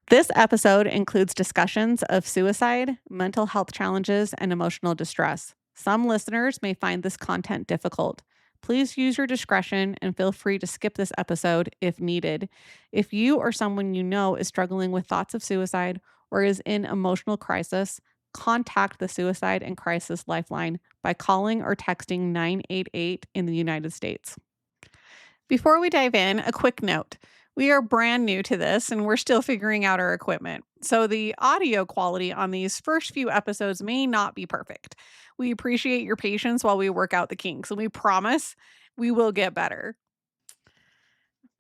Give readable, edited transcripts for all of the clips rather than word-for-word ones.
This episode includes discussions of suicide, mental health challenges, and emotional distress. Some listeners may find this content difficult. Please use your discretion and feel free to skip this episode if needed. If you or someone you know is struggling with thoughts of suicide or is in emotional crisis, contact the Suicide and Crisis Lifeline by calling or texting 988 in the United States. Before we dive in, a quick note. We are brand new to this and we're still figuring out our equipment. So the audio quality on these first few episodes may not be perfect. We appreciate your patience while we work out the kinks, and we promise we will get better.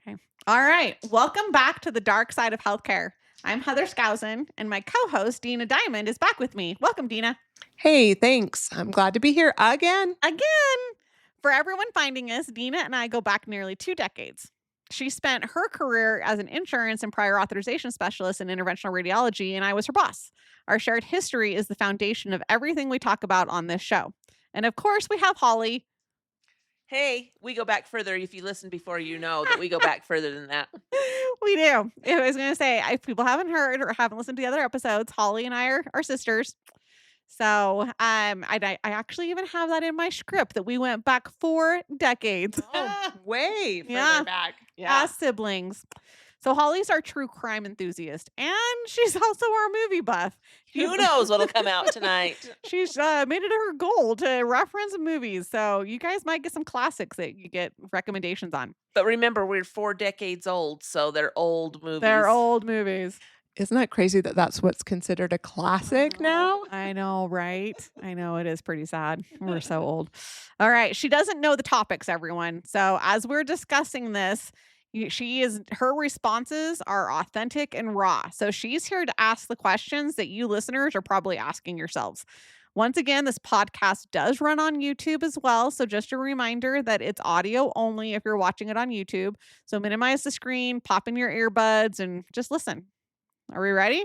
Okay. All right. Welcome back to the dark side of healthcare. I'm Heather Skousen, and my co-host, Dena Diamond, is back with me. Welcome, Dena. Hey, thanks. I'm glad to be here again. For everyone finding us, Dena and I go back nearly 2 decades. She spent her career as an insurance and prior authorization specialist in interventional radiology, and I was her boss. Our shared history is the foundation of everything we talk about on this show. And of course, we have Holly. Hey, we go back further. If you listen before, you know that we go back further than that. We do. I was going to say, if people haven't heard or haven't listened to the other episodes, Holly and I are sisters. So I actually even have that in my script that we went back 4 decades. Oh, way further back. Yeah. As siblings. So Holly's our true crime enthusiast, and she's also our movie buff. Who knows what'll come out tonight? She's made it her goal to reference movies. So you guys might get some classics that you get recommendations on. But remember, we're 4 decades old, so they're old movies. They're old movies. Isn't that crazy that that's what's considered a classic now? I know, right? I know, it is pretty sad. We're so old. All right. She doesn't know the topics, everyone. So as we're discussing this, her responses are authentic and raw. So she's here to ask the questions that you listeners are probably asking yourselves. Once again, this podcast does run on YouTube as well. So just a reminder that it's audio only if you're watching it on YouTube. So minimize the screen, pop in your earbuds, and just listen. Are we ready?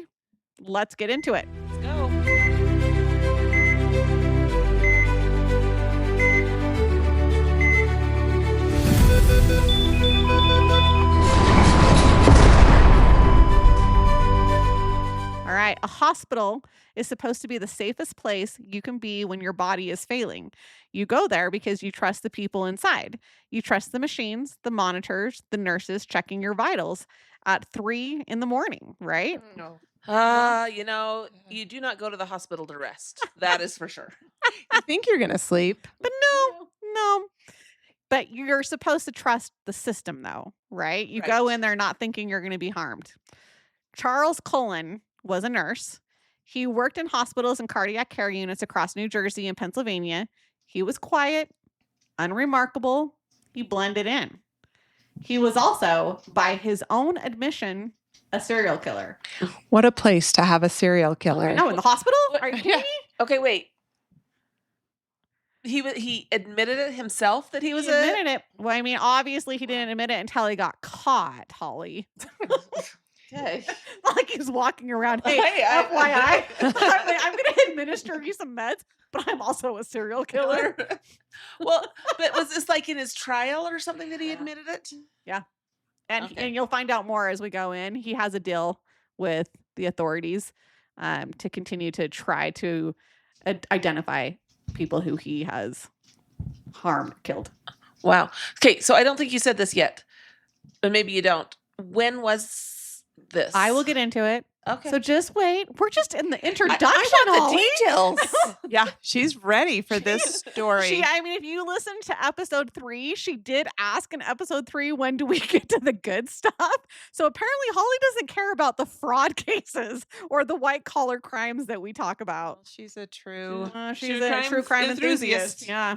Let's get into it. Let's go. All right. A hospital is supposed to be the safest place you can be when your body is failing. You go there because you trust the people inside. You trust the machines, the monitors, the nurses checking your vitals at 3 a.m, right? No. You do not go to the hospital to rest. That is for sure. You think you're going to sleep. But no. But you're supposed to trust the system, though, right? You go in there not thinking you're going to be harmed. Charles Cullen was a nurse. He worked in hospitals and cardiac care units across New Jersey and Pennsylvania. He was quiet, unremarkable. He blended in. He was also, by his own admission, a serial killer. What a place to have a serial killer. No, in the hospital? Are you kidding me? Okay, wait. He admitted it himself that he admitted it. Well, I mean, obviously he didn't admit it until he got caught, Holly. Okay. Like he's walking around. Hey, FYI, I'm going to administer you some meds, but I'm also a serial killer. Well, but was this like in his trial or something that he admitted it? Yeah. And you'll find out more as we go in. He has a deal with the authorities to continue to try to identify people who he has harmed, killed. Wow. Okay, so I don't think you said this yet, but maybe you don't. When was this? I will get into it. Okay. So just wait. We're just in the introduction. I want the details. Yeah, she's ready for this story. If you listen to episode 3, she did ask in episode 3, when do we get to the good stuff? So apparently Holly doesn't care about the fraud cases or the white collar crimes that we talk about. She's a true crime enthusiast. Yeah,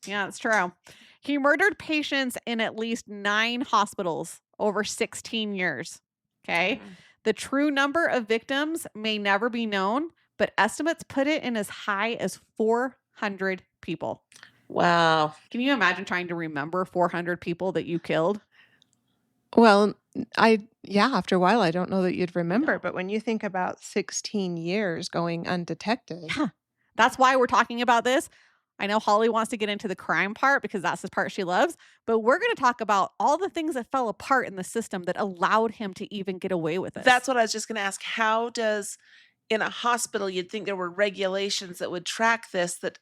it's true. He murdered patients in at least 9 hospitals over 16 years. Okay. Mm-hmm. The true number of victims may never be known, but estimates put it in as high as 400 people. Wow. Can you imagine trying to remember 400 people that you killed? Well, after a while, I don't know that you'd remember, but when you think about 16 years going undetected. Yeah. That's why we're talking about this. I know Holly wants to get into the crime part because that's the part she loves, but we're going to talk about all the things that fell apart in the system that allowed him to even get away with this. That's what I was just going to ask. How does, in a hospital, you'd think there were regulations that would track this that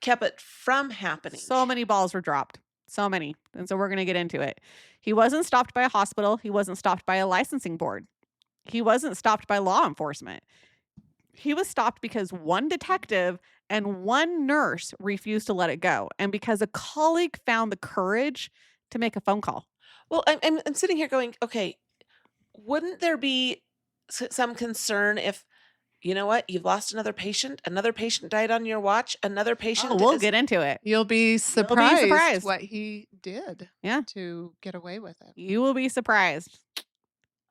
kept it from happening? So many balls were dropped. So many. And so we're going to get into it. He wasn't stopped by a hospital. He wasn't stopped by a licensing board. He wasn't stopped by law enforcement. He was stopped because one detective and one nurse refused to let it go, and because a colleague found the courage to make a phone call. Well, I'm sitting here going, okay, wouldn't there be some concern if, you know what, you've lost another patient died on your watch, another patient. Oh, we'll get into it. You'll be surprised what he did to get away with it. You will be surprised.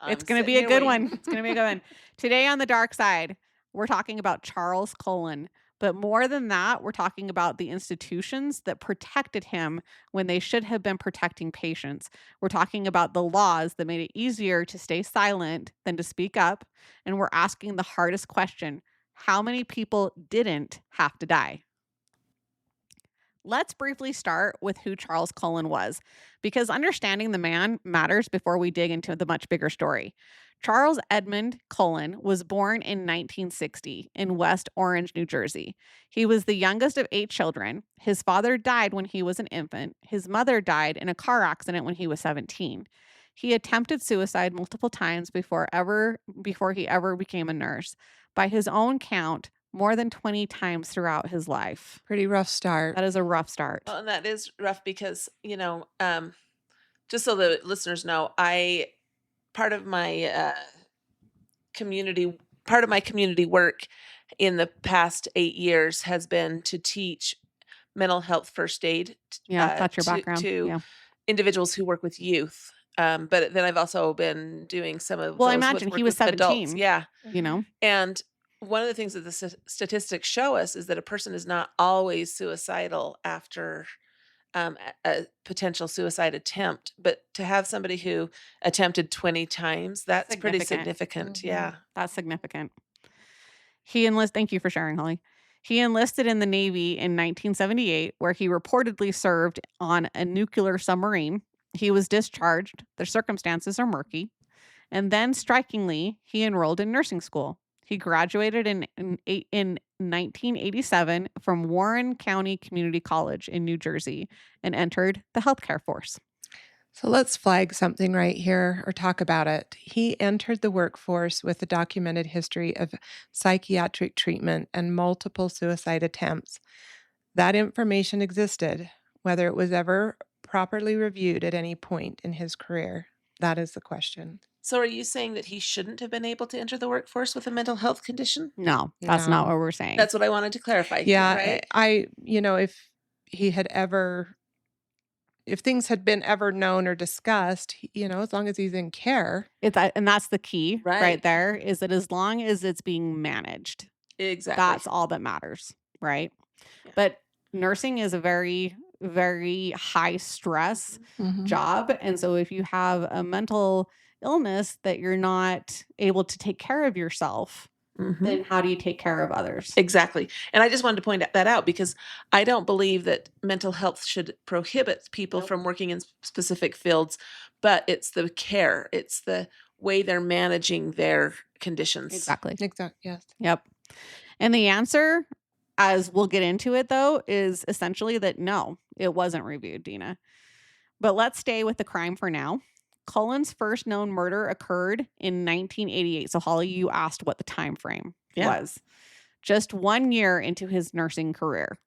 It's going to be a good one. It's going to be a good one. Today on the dark side, we're talking about Charles Cullen. But more than that, we're talking about the institutions that protected him when they should have been protecting patients. We're talking about the laws that made it easier to stay silent than to speak up. And we're asking the hardest question: how many people didn't have to die? Let's briefly start with who Charles Cullen was, because understanding the man matters before we dig into the much bigger story. Charles Edmund Cullen was born in 1960 in West Orange, New Jersey. He was the youngest of 8 children. His father died when he was an infant. His mother died in a car accident when he was 17. He attempted suicide multiple times before he ever became a nurse. By his own count, more than 20 times throughout his life. Pretty rough start. That is a rough start. Well, and that is rough because, just so the listeners know, part of my community work in the past 8 years has been to teach mental health first aid. That's your background. To individuals who work with youth. But then I've also been doing some of I imagine he was 17. Adults. Yeah. And one of the things that the statistics show us is that a person is not always suicidal after a potential suicide attempt, but to have somebody who attempted 20 times, that's pretty significant. Mm-hmm. Yeah. That's significant. Thank you for sharing, Holly. He enlisted in the Navy in 1978, where he reportedly served on a nuclear submarine. He was discharged. The circumstances are murky. And then, strikingly, he enrolled in nursing school. He graduated in 1987 from Warren County Community College in New Jersey and entered the healthcare force. So let's flag something right here or talk about it. He entered the workforce with a documented history of psychiatric treatment and multiple suicide attempts. That information existed, whether it was ever properly reviewed at any point in his career. That is the question. So are you saying that he shouldn't have been able to enter the workforce with a mental health condition? No, that's not what we're saying. That's what I wanted to clarify. Yeah, right? If things had been ever known or discussed, as long as he's in care. And that's the key right there, is that as long as it's being managed. Exactly. That's all that matters, right? Yeah. But nursing is a very, very high stress job. And so if you have a mental illness that you're not able to take care of yourself, then how do you take care of others? Exactly. And I just wanted to point that out because I don't believe that mental health should prohibit people from working in specific fields, but it's the care. It's the way they're managing their conditions. Exactly. Yes. Yep. And the answer, as we'll get into it though, is essentially that no, it wasn't reviewed, Dena. But let's stay with the crime for now. Cullen's first known murder occurred in 1988. So Holly, you asked what the time frame was. Just 1 year into his nursing career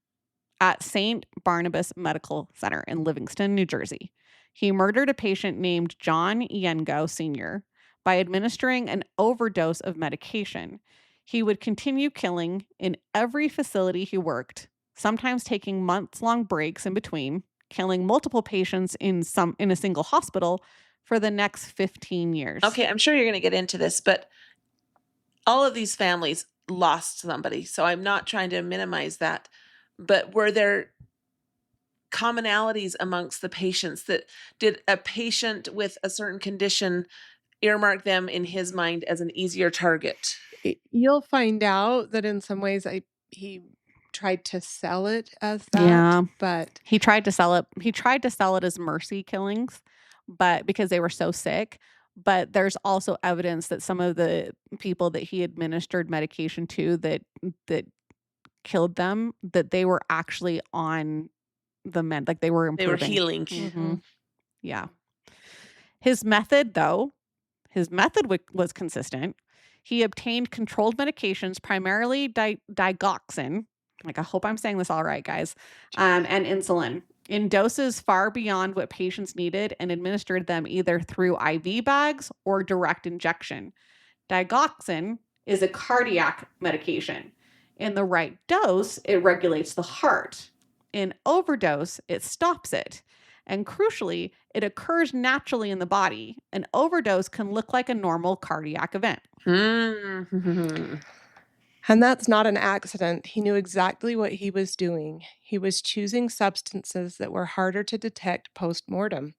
at St. Barnabas Medical Center in Livingston, New Jersey. He murdered a patient named John Yengo Sr. by administering an overdose of medication. He would continue killing in every facility he worked, sometimes taking months-long breaks in between, killing multiple patients in a single hospital for the next 15 years. Okay, I'm sure you're going to get into this, but all of these families lost somebody, so I'm not trying to minimize that. But were there commonalities amongst the patients? That did a patient with a certain condition earmark them in his mind as an easier target? You'll find out that in some ways he tried to sell it as that. Yeah. But He tried to sell it. He tried to sell it as mercy killings, but because they were so sick. But there's also evidence that some of the people that he administered medication to that killed them, that they were actually on the mend, like they were They were improving. healing. Mhm. Yeah. His method, though, was consistent. He obtained controlled medications, primarily digoxin. Like, I hope I'm saying this all right, guys. And insulin in doses far beyond what patients needed, and administered them either through IV bags or direct injection. Digoxin is a cardiac medication. In the right dose, it regulates the heart. In overdose, it stops it. And crucially, it occurs naturally in the body. An overdose can look like a normal cardiac event. Mm. And that's not an accident. He knew exactly what he was doing. He was choosing substances that were harder to detect post-mortem.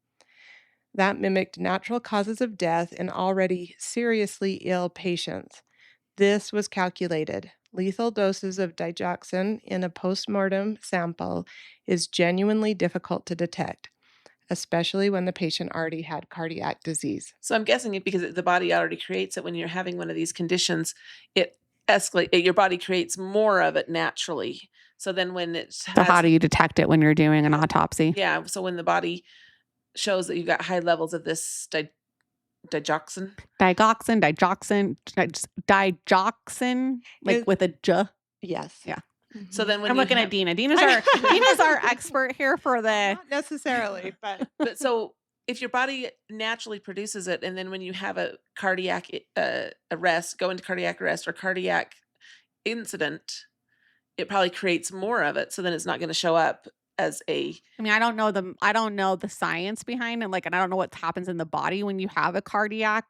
That mimicked natural causes of death in already seriously ill patients. This was calculated. Lethal doses of digoxin in a post-mortem sample is genuinely difficult to detect, especially when the patient already had cardiac disease. So I'm guessing it because the body already creates it when you're having one of these conditions, it escalates, your body creates more of it naturally. So then when it's So how do you detect it when you're doing an autopsy? Yeah, so when the body shows that you've got high levels of this digoxin, like with a j. Yes. Yeah. So then when I'm looking at Dena. Dena's our expert here for the. Not necessarily, but so if your body naturally produces it, and then when you have a cardiac arrest, go into cardiac arrest or cardiac incident, it probably creates more of it. So then it's not going to show up as a. I mean, I don't know the science behind it, and I don't know what happens in the body when you have a cardiac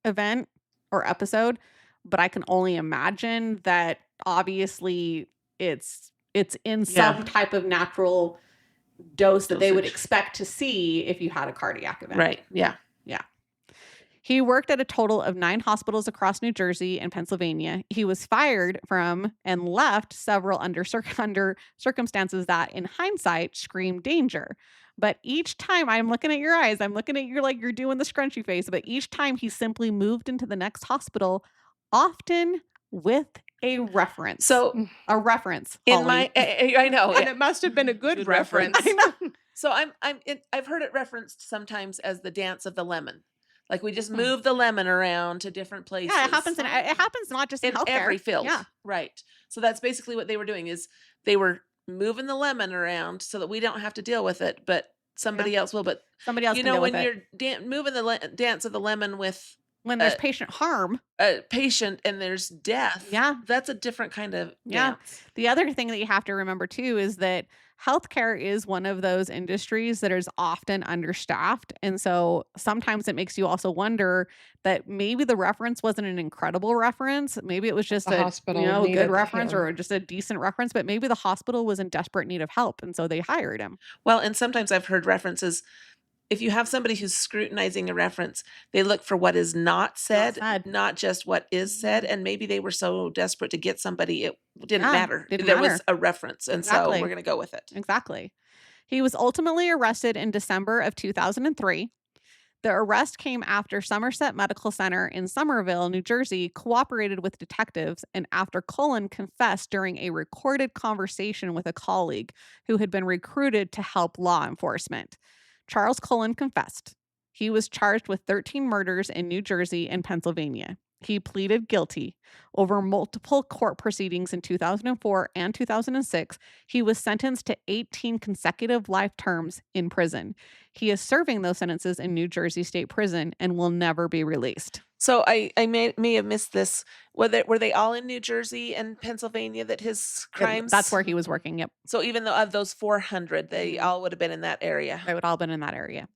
event or episode, but I can only imagine that obviously it's in some type of natural dose that they would expect to see if you had a cardiac event. Right. Yeah. Yeah. He worked at a total of 9 hospitals across New Jersey and Pennsylvania. He was fired from and left several under circumstances that, in hindsight, screamed danger. But each time, I'm looking at your eyes, I'm looking at you like you're doing the scrunchy face, but each time he simply moved into the next hospital, often with a reference. So a reference. In Holly. I know, and it must have been a good reference. I know. So I've heard it referenced sometimes as the dance of the lemon. Like we just move the lemon around to different places. Yeah, it happens not just in healthcare. Every field. Yeah. Right. So that's basically what they were doing, is they were moving the lemon around so that we don't have to deal with it, but somebody else will. But somebody else, when you're moving the dance of the lemon with when there's patient harm, a patient, and there's death, that's a different kind of dance. The other thing that you have to remember too is that healthcare is one of those industries that is often understaffed. And so sometimes it makes you also wonder that maybe the reference wasn't an incredible reference. Maybe it was just a hospital, good reference or just a decent reference, but maybe the hospital was in desperate need of help. And so they hired him. Well, and sometimes I've heard references. If you have somebody who's scrutinizing a reference, they look for what is not said, not just what is said. And maybe they were so desperate to get somebody, it didn't matter. There was a reference. And so we're going to go with it. Exactly. He was ultimately arrested in December of 2003. The arrest came after Somerset Medical Center in Somerville, New Jersey, cooperated with detectives, and after Cullen confessed during a recorded conversation with a colleague who had been recruited to help law enforcement. Charles Cullen confessed. He was charged with 13 murders in New Jersey and Pennsylvania. He pleaded guilty. Over multiple court proceedings in 2004 and 2006, he was sentenced to 18 consecutive life terms in prison. He is serving those sentences in New Jersey State Prison and will never be released. So I may have missed this. Were they all in New Jersey and Pennsylvania that his crimes? That's where he was working, yep. So even though of those 400, they all would have been in that area. They would all have been in that area.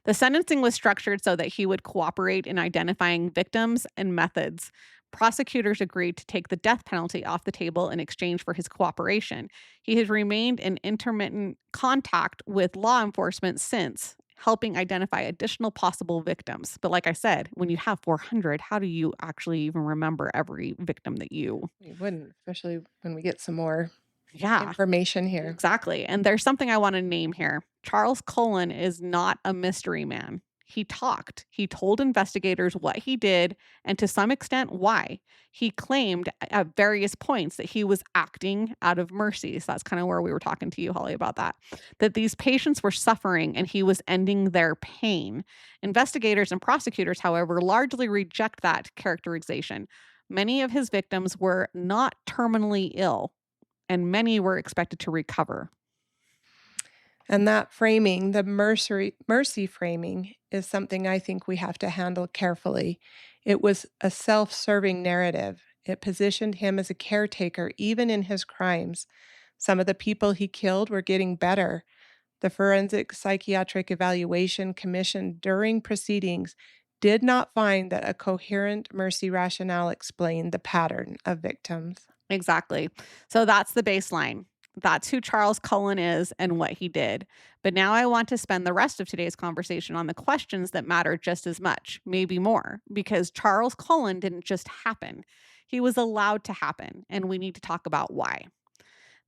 The sentencing was structured so that he would cooperate in identifying victims and methods. Prosecutors agreed to take the death penalty off the table in exchange for his cooperation. He has remained in intermittent contact with law enforcement since, helping identify additional possible victims. But like I said, when you have 400, how do you actually even remember every victim that you... You wouldn't, especially when we get some more. Yeah. information here. Exactly. And there's something I want to name here. Charles Cullen is not a mystery man. He talked. He told investigators what he did and to some extent why. He claimed at various points that he was acting out of mercy. So that's kind of where we were talking to you, Holly, about that. That these patients were suffering and he was ending their pain. Investigators and prosecutors, however, largely reject that characterization. Many of his victims were not terminally ill, and many were expected to recover. And that framing, the mercy framing, is something I think we have to handle carefully. It was a self serving narrative. It positioned him as a caretaker, even in his crimes. Some of the people he killed were getting better. The Forensic Psychiatric Evaluation Commission during proceedings did not find that a coherent mercy rationale explained the pattern of victims. Exactly. So that's the baseline. That's who Charles Cullen is and what he did. But now I want to spend the rest of today's conversation on the questions that matter just as much, maybe more, because Charles Cullen didn't just happen. He was allowed to happen, and we need to talk about why.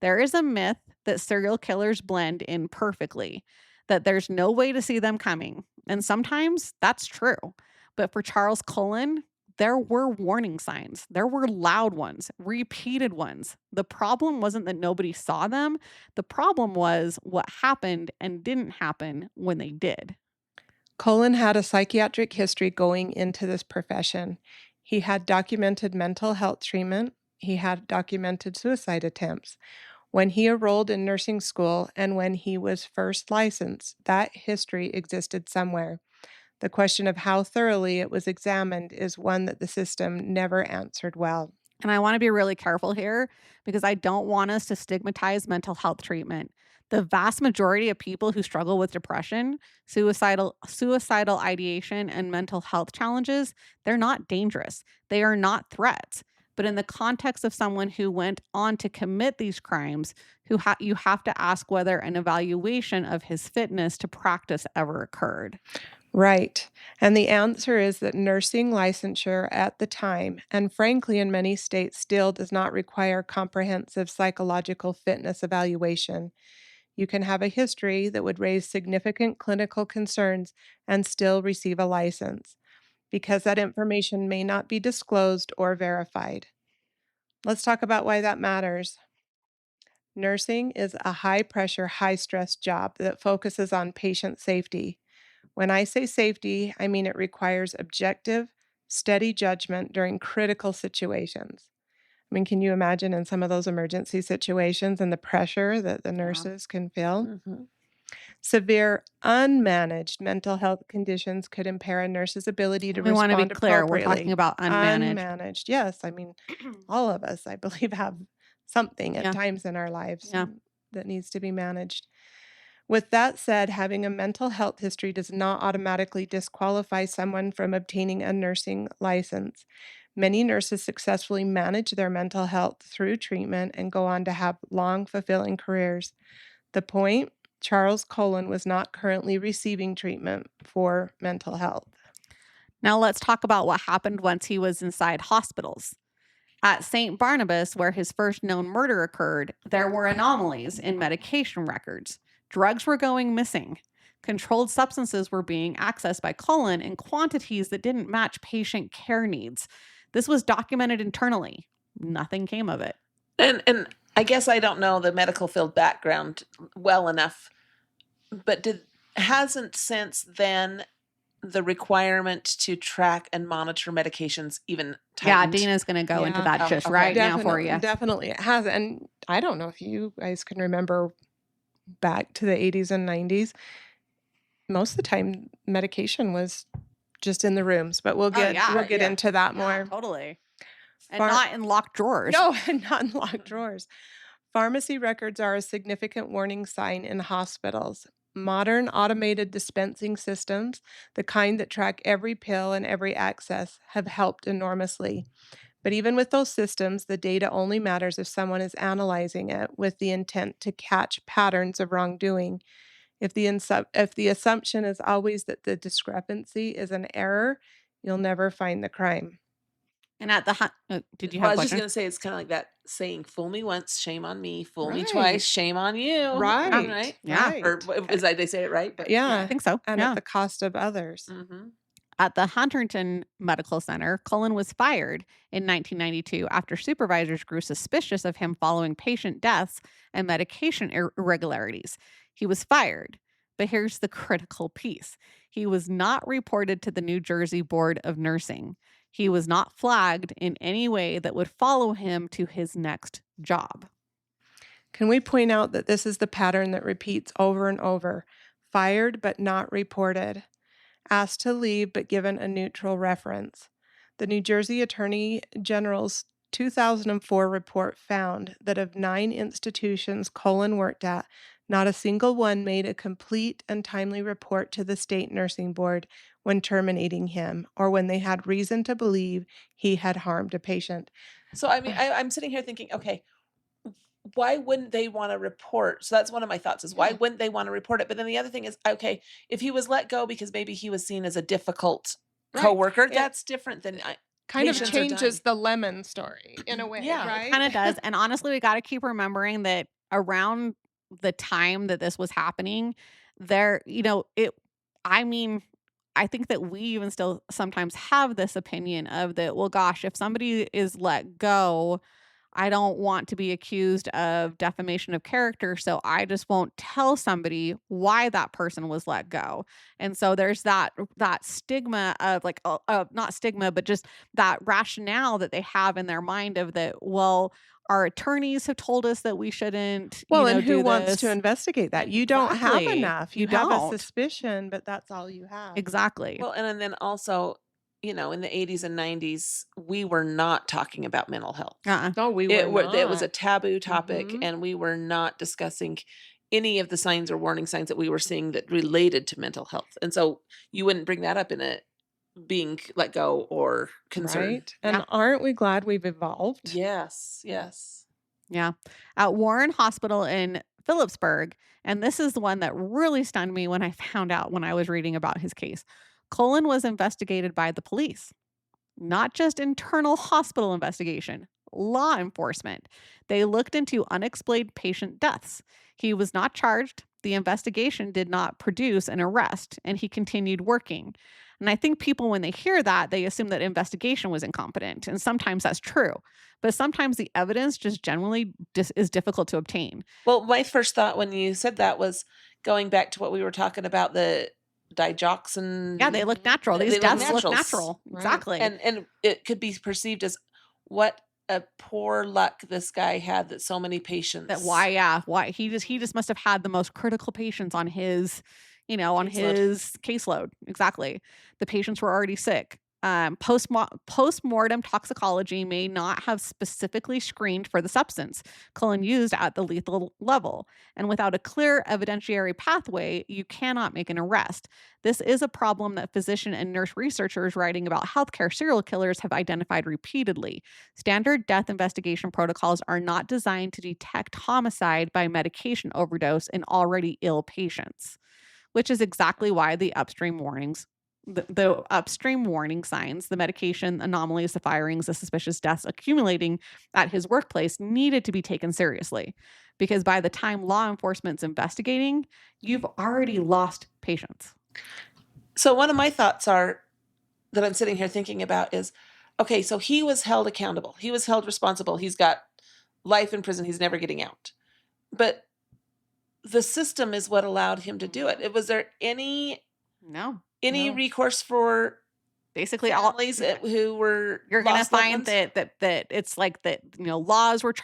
There is a myth that serial killers blend in perfectly, that there's no way to see them coming. And sometimes that's true. But for Charles Cullen, there were warning signs. There were loud ones, repeated ones. The problem wasn't that nobody saw them. The problem was what happened and didn't happen when they did. Cullen had a psychiatric history going into this profession. He had documented mental health treatment. He had documented suicide attempts. When he enrolled in nursing school and when he was first licensed, that history existed somewhere. The question of how thoroughly it was examined is one that the system never answered well. And I want to be really careful here because I don't want us to stigmatize mental health treatment. The vast majority of people who struggle with depression, suicidal ideation, and mental health challenges, they're not dangerous. They are not threats. But in the context of someone who went on to commit these crimes, you have to ask whether an evaluation of his fitness to practice ever occurred. Right. And the answer is that nursing licensure at the time, and frankly in many states still, does not require comprehensive psychological fitness evaluation. You can have a history that would raise significant clinical concerns and still receive a license because that information may not be disclosed or verified. Let's talk about why that matters. Nursing is a high pressure, high stress job that focuses on patient safety. When I say safety, I mean it requires objective, steady judgment during critical situations. I mean, can you imagine in some of those emergency situations and the pressure that the nurses can feel? Mhm. Severe unmanaged mental health conditions could impair a nurse's ability to We want to be respond clear, we're talking appropriately. about unmanaged. Unmanaged, yes. I mean, all of us, I believe, have something at Yeah. times in our lives Yeah. that needs to be managed. With that said, having a mental health history does not automatically disqualify someone from obtaining a nursing license. Many nurses successfully manage their mental health through treatment and go on to have long, fulfilling careers. The point: Charles Cullen was not currently receiving treatment for mental health. Now let's talk about what happened once he was inside hospitals. At St. Barnabas, where his first known murder occurred, there were anomalies in medication records. Drugs were going missing. Controlled substances were being accessed by Cullen in quantities that didn't match patient care needs. This was documented internally. Nothing came of it. And I guess I don't know the medical field background well enough, but hasn't since then the requirement to track and monitor medications even Yeah, tightened? Dina's going to go into Yeah. that Oh, just okay. right now for Definitely, you. definitely it has. And I don't know if you guys can remember back to the 80s and 90s. Most of the time, medication was just in the rooms, but we'll get yeah. into that Yeah, more. totally. And Phar- not in locked drawers. no, not in locked drawers. Pharmacy records are a significant warning sign in hospitals. Modern automated dispensing systems, the kind that track every pill and every access, have helped enormously. But even with those systems, the data only matters if someone is analyzing it with the intent to catch patterns of wrongdoing. If the assumption is always that the discrepancy is an error, you'll never find the crime. And at the did you Well, have I a was just question? gonna say it's kind of like that saying, "Fool me once, shame on me. Fool me Right. twice, shame on you." Right. Right? Yeah. Or Right. is that they say it right? But I Yeah. think so. And Yeah. at the cost of others. Mm-hmm. At the Huntington Medical Center, Cullen was fired in 1992 after supervisors grew suspicious of him following patient deaths and medication irregularities. He was fired, but here's the critical piece. He was not reported to the New Jersey Board of Nursing. He was not flagged in any way that would follow him to his next job. Can we point out that this is the pattern that repeats over and over? Fired but not reported. Asked to leave but given a neutral reference. The New Jersey Attorney General's 2004 report found that of 9 institutions Cullen worked at, not a single one made a complete and timely report to the state nursing board when terminating him or when they had reason to believe he had harmed a patient. So I mean, I'm sitting here thinking, okay, why wouldn't they want to report? So that's one of my thoughts is why Yeah. wouldn't they want to report it? But then the other thing is, okay, if he was let go because maybe he was seen as a difficult Right. coworker, It that's different than kind of patients are dying. changes the lemon story in a way, Yeah. right? Kind of does. And honestly, we got to keep remembering that around the time that this was happening, there, I mean, I think that we even still sometimes have this opinion of that, well, gosh, if somebody is let go, I don't want to be accused of defamation of character, so I just won't tell somebody why that person was let go. And so there's that stigma of like not stigma, but just that rationale that they have in their mind of that, well, our attorneys have told us that we shouldn't, Well, and who do wants to this. investigate that? You don't have Exactly. enough. You You have a don't. suspicion, but that's all you have. Exactly. Well, and then also, in the 80s and 90s, we were not talking about mental health. No, we were It was a not. taboo topic, Mhm. and we were not discussing any of the signs or warning signs that we were seeing that related to mental health. And so you wouldn't bring that up in a being let go or concern. Right? And Yeah. aren't we glad we've evolved? Yes, yes. Yeah. At Warren Hospital in Phillipsburg, and this is the one that really stunned me when I found out when I was reading about his case. Cullen was investigated by the police, not just internal hospital investigation, law enforcement. They looked into unexplained patient deaths. He was not charged. The investigation did not produce an arrest, and he continued working. And I think people, when they hear that, they assume that investigation was incompetent. And sometimes that's true. But sometimes the evidence just generally is difficult to obtain. Well, my first thought when you said that was going back to what we were talking about, the digoxin. Yeah, they look natural. They These look deaths look naturals. natural. Right. Exactly. And it could be perceived as what a poor luck this guy had that so many patients. That why he just must have had the most critical patients on his, on Caseload. his caseload. Exactly. The patients were already sick. Post-mortem toxicology may not have specifically screened for the substance Cullen used at the lethal level. And without a clear evidentiary pathway, you cannot make an arrest. This is a problem that physician and nurse researchers writing about healthcare serial killers have identified repeatedly. Standard death investigation protocols are not designed to detect homicide by medication overdose in already ill patients, which is exactly why the upstream warnings, the upstream warning signs, the medication anomalies, the firings, the suspicious deaths accumulating at his workplace needed to be taken seriously. Because by the time law enforcement's investigating, you've already lost patients. So one of my thoughts are that I'm sitting here thinking about is, okay, so he was held accountable. He was held responsible. He's got life in prison. He's never getting out. But the system is what allowed him to do it. Was there any No. recourse for Basically families who were you're going to lost loved find ones? that it's like that, laws were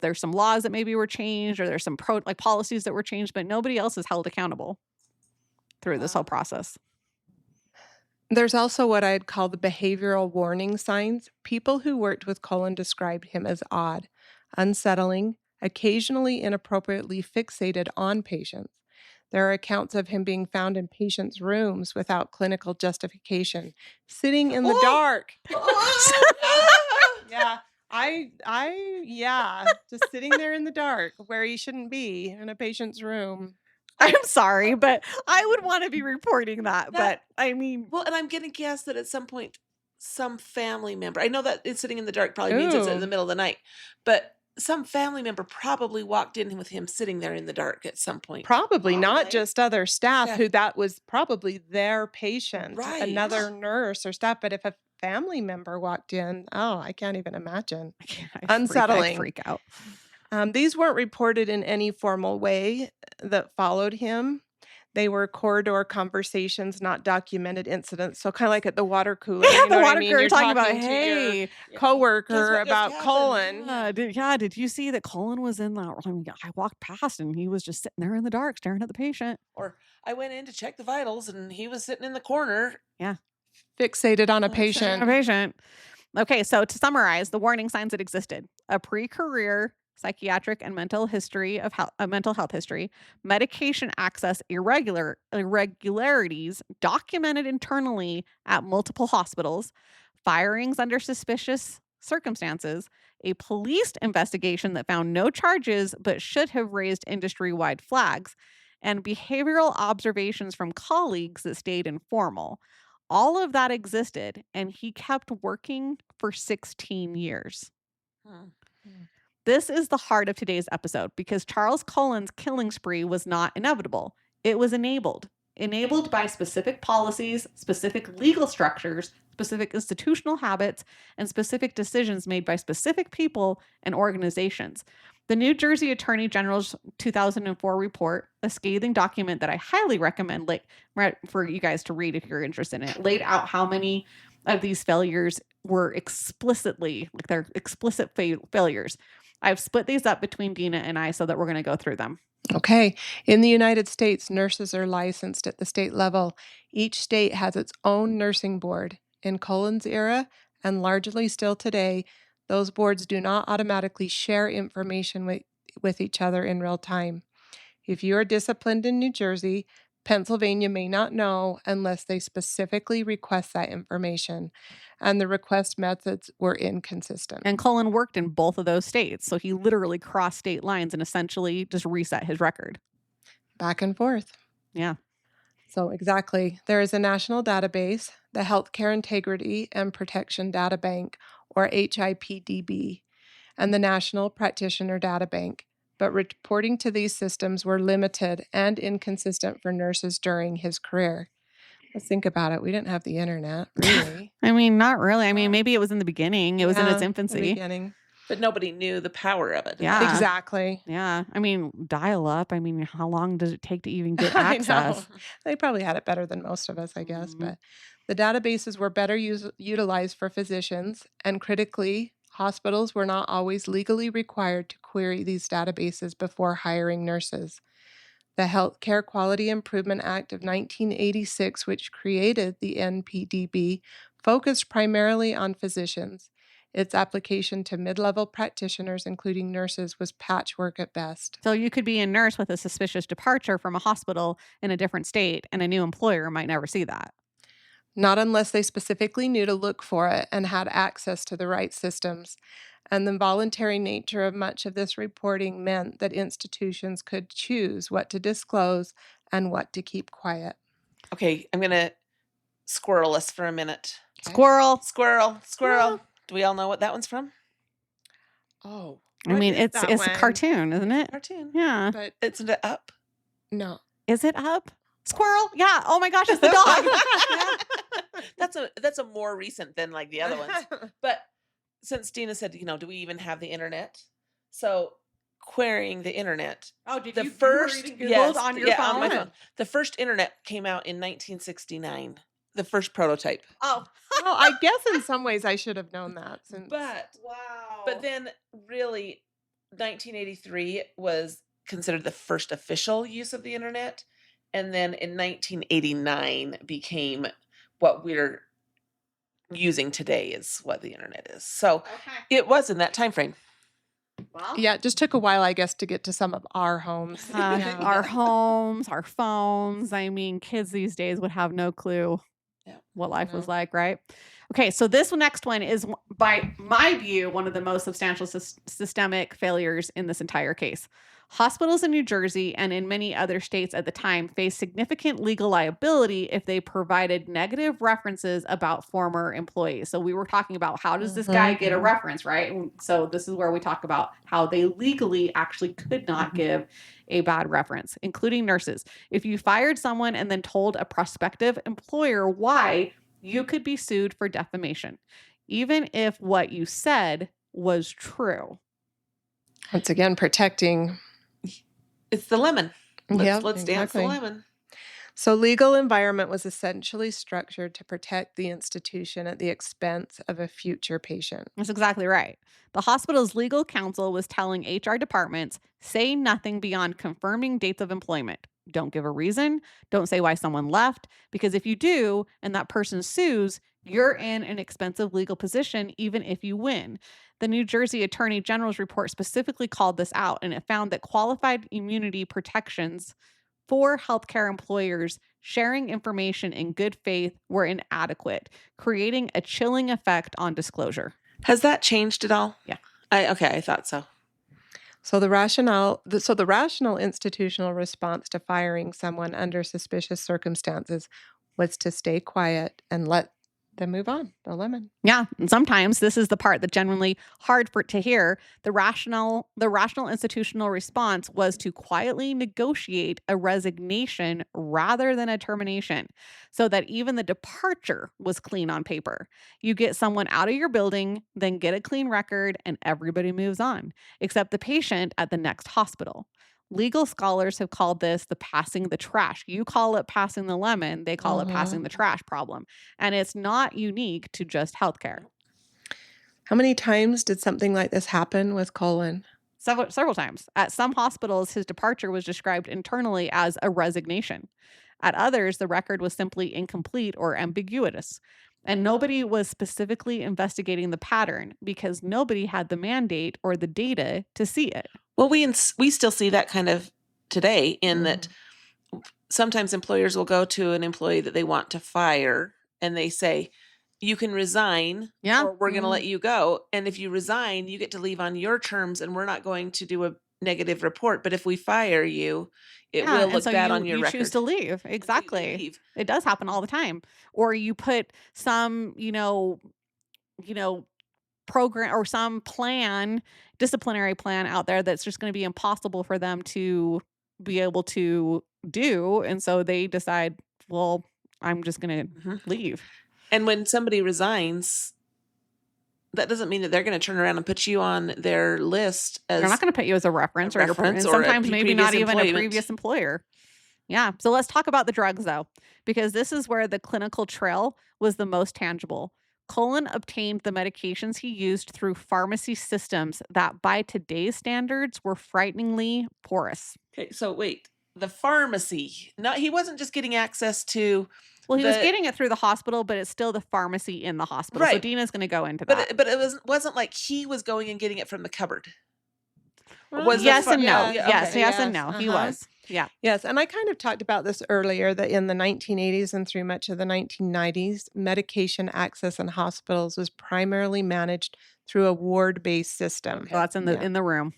there's some laws that maybe were changed, or there's some policies that were changed, but nobody else is held accountable through this whole process. There's also what I'd call the behavioral warning signs. People who worked with Cullen described him as odd, unsettling, occasionally inappropriately fixated on patients. There are accounts of him being found in patients' rooms without clinical justification, sitting in the dark. Yeah, just sitting there in the dark where he shouldn't be, in a patient's room. I'm sorry, but I would want to be reporting that. But I mean, Well, and I'm going to guess that at some point some family member, I know that it's sitting in the dark probably means it's in the Ooh. middle of the night, but some family member probably walked in with him sitting there in the dark at some point. Probably not Probably. just other staff Yeah. who that was probably their patient, Right. another nurse or staff, but if a family member walked in, oh, I can't even imagine. I'd Unsettling. freak out. These weren't reported in any formal way that followed him. They were corridor conversations, not documented incidents. So kind of like at the water cooler, Yeah, you know the what I water mean? cooler You're talking about, talking to your hey, Yeah. Guess coworker what just about happened? Cullen. did you see that Cullen was in that? I mean, I walked past and he was just sitting there in the dark staring at the patient. Or I went in to check the vitals and he was sitting in the corner. Fixated on a Sitting on a patient. patient. Okay, so to summarize, the warning signs that existed: a pre-career psychiatric and mental health history, medication access irregularities documented internally at multiple hospitals, firings under suspicious circumstances, a police investigation that found no charges but should have raised industry-wide flags, and behavioral observations from colleagues that stayed informal. All of that existed, and he kept working for 16 years. Hmm. This is the heart of today's episode because Charles Cullen's killing spree was not inevitable. It was enabled by specific policies, specific legal structures, specific institutional habits, and specific decisions made by specific people and organizations. The New Jersey Attorney General's 2004 report, a scathing document that I highly recommend for you guys to read if you're interested in it, laid out how many of these failures were explicitly, like they're explicit failures. I've split these up between Dena and I so that we're going to go through them. Okay. In the United States, nurses are licensed at the state level. Each state has its own nursing board. In Cullen's era, and largely still today, those boards do not automatically share information with each other in real time. If you are disciplined in New Jersey, Pennsylvania may not know unless they specifically request that information, and the request methods were inconsistent. And Cullen worked in both of those states, so he literally crossed state lines and essentially just reset his record. Back and forth. Yeah. So exactly. There is a national database, the Healthcare Integrity and Protection Data Bank, or HIPDB, and the National Practitioner Data Bank. But reporting to these systems were limited and inconsistent for nurses during his career. Let's think about it. We didn't have the internet, really. I mean, not really. I mean, maybe it was in the beginning. It was in its the infancy. beginning. But nobody knew the power of it. Yeah. Exactly. Yeah. I mean, dial up. I mean, how long does it take to even get I know. access? They probably had it better than most of us, I guess. Mhm. But the databases were better utilized for physicians, and critically, hospitals were not always legally required to query these databases before hiring nurses. The Healthcare Quality Improvement Act of 1986, which created the NPDB, focused primarily on physicians. Its application to mid-level practitioners, including nurses, was patchwork at best. So you could be a nurse with a suspicious departure from a hospital in a different state, and a new employer might never see that. Not unless they specifically knew to look for it and had access to the right systems. And the voluntary nature of much of this reporting meant that institutions could choose what to disclose and what to keep quiet. Okay, I'm going to squirrel us for a minute. Okay. Squirrel. Squirrel. Squirrel. Do we all know what that one's from? Oh. I mean, what is it's that a one? cartoon, isn't it? Cartoon. Yeah. But Isn't it Up? no. Is it Up? Squirrel? Yeah. Oh my gosh, it's the dog. That's a more recent than like the other ones. But since Dena said, do we even have the internet? So querying the internet. Oh, did The you first were reading Googled on your phone? on my phone. The first internet came out in 1969. The first prototype. Oh. Well, I guess in some ways I should have known that. But Wow. then really 1983 was considered the first official use of the internet, and then in 1989 became what we're using today is what the internet is. So it was in that time frame. Well, yeah, it just took a while, I guess, to get to some of our homes. Yeah. our homes, our phones. I mean, kids these days would have no clue what life was like, right? Okay, so this next one is, by my view, one of the most substantial systemic failures in this entire case. Hospitals in New Jersey and in many other states at the time faced significant legal liability if they provided negative references about former employees. So we were talking about, how does this guy get a reference, right? And so this is where we talk about how they legally actually could not give a bad reference, including nurses. If you fired someone and then told a prospective employer why, you could be sued for defamation, even if what you said was true. Once again, protecting. It's the lemon. Let's dance the exactly. lemon. So legal environment was essentially structured to protect the institution at the expense of a future patient. That's exactly right. The hospital's legal counsel was telling HR departments, say nothing beyond confirming dates of employment. Don't give a reason. Don't say why someone left, because if you do and that person sues, you're in an expensive legal position even if you win. The New Jersey Attorney General's report specifically called this out, and it found that qualified immunity protections for healthcare employers sharing information in good faith were inadequate, creating a chilling effect on disclosure. Has that changed at all? Yeah. I thought so. So the rational institutional response to firing someone under suspicious circumstances was to stay quiet and let them move on. The lemon. Yeah, and sometimes this is the part that genuinely hard for it to hear. The rational institutional response was to quietly negotiate a resignation rather than a termination, so that even the departure was clean on paper. You get someone out of your building, then get a clean record, and everybody moves on, except the patient at the next hospital. Legal scholars have called this the passing the trash. You call it passing the lemon, they call it passing the trash problem. And it's not unique to just healthcare. How many times did something like this happen with Cullen? Several times. At some hospitals, his departure was described internally as a resignation. At others, the record was simply incomplete or ambiguous. And nobody was specifically investigating the pattern because nobody had the mandate or the data to see it. Well, we still see that kind of today in that sometimes employers will go to an employee that they want to fire and they say, you can resign or we're going to let you go. And if you resign, you get to leave on your terms and we're not going to do a negative report. But if we fire you, it will look bad on your record. You choose to leave. Exactly. It does happen all the time. Or you put some, program or some plan, disciplinary plan out there that's just going to be impossible for them to be able to do. And so they decide, well, I'm just going to leave. And when somebody resigns, that doesn't mean that they're going to turn around and put you on their list. They're not going to put you as a reference or sometimes maybe not even a previous employer. Yeah. So let's talk about the drugs, though, because this is where the clinical trail was the most tangible. Cullen obtained the medications he used through pharmacy systems that, by today's standards, were frighteningly porous. Okay, so wait, the pharmacy. No, he wasn't just getting access to. Well, he was getting it through the hospital, but it's still the pharmacy in the hospital. Right. So Dena's going to go into that. But it wasn't like he was going and getting it from the cupboard. Yes and no. Yes and no. He was. Yeah. Yes. And I kind of talked about this earlier, that in the 1980s and through much of the 1990s, medication access in hospitals was primarily managed through a ward-based system. Okay. Well, that's in the room.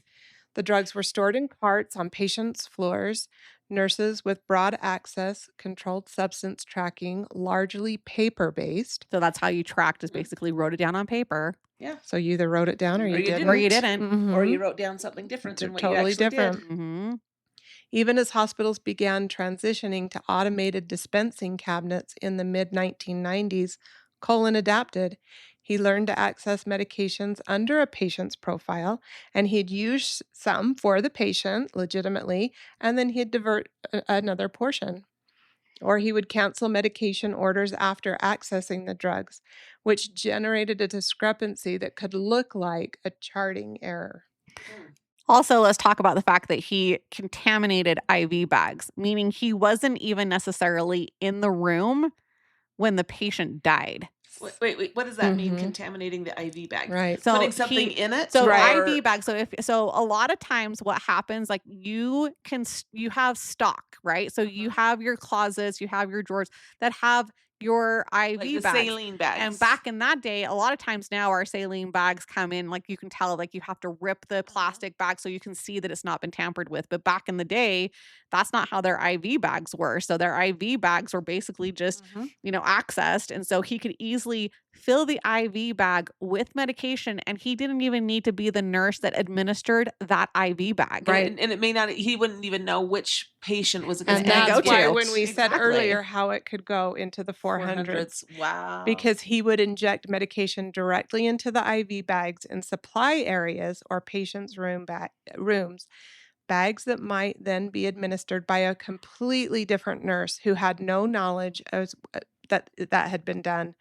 The drugs were stored in carts on patients' floors. Nurses with broad access, controlled substance tracking, largely paper-based. So that's how you tracked, is basically wrote it down on paper. Yeah. So you either wrote it down or you didn't. Or you didn't. Or you wrote down something different than what totally you actually different. did. Even as hospitals began transitioning to automated dispensing cabinets in the mid-1990s, Cullen adapted. He learned to access medications under a patient's profile, and he'd use some for the patient legitimately, and then he'd divert another portion. Or he would cancel medication orders after accessing the drugs, which generated a discrepancy that could look like a charting error. Also, let's talk about the fact that he contaminated IV bags, meaning he wasn't even necessarily in the room when the patient died. Wait, what does that mean, contaminating the IV bag? Right. So putting something in it? So IV bag. So a lot of times what happens, like you have stock, right? So you have your closets, you have your drawers that have your IV Like the bags. saline bags. And back in that day, a lot of times now our saline bags come in, like you can tell, like you have to rip the plastic bag so you can see that it's not been tampered with. But back in the day, that's not how their IV bags were. So their IV bags were basically just, accessed. And so he could easily fill the IV bag with medication, and he didn't even need to be the nurse that administered that IV bag. Right. And it may not, he wouldn't even know which patient was And gonna that's go why to. when we said Exactly. earlier how it could go into the 400s. Wow. Because he would inject medication directly into the IV bags in supply areas or patients' rooms, bags that might then be administered by a completely different nurse who had no knowledge as that had been done.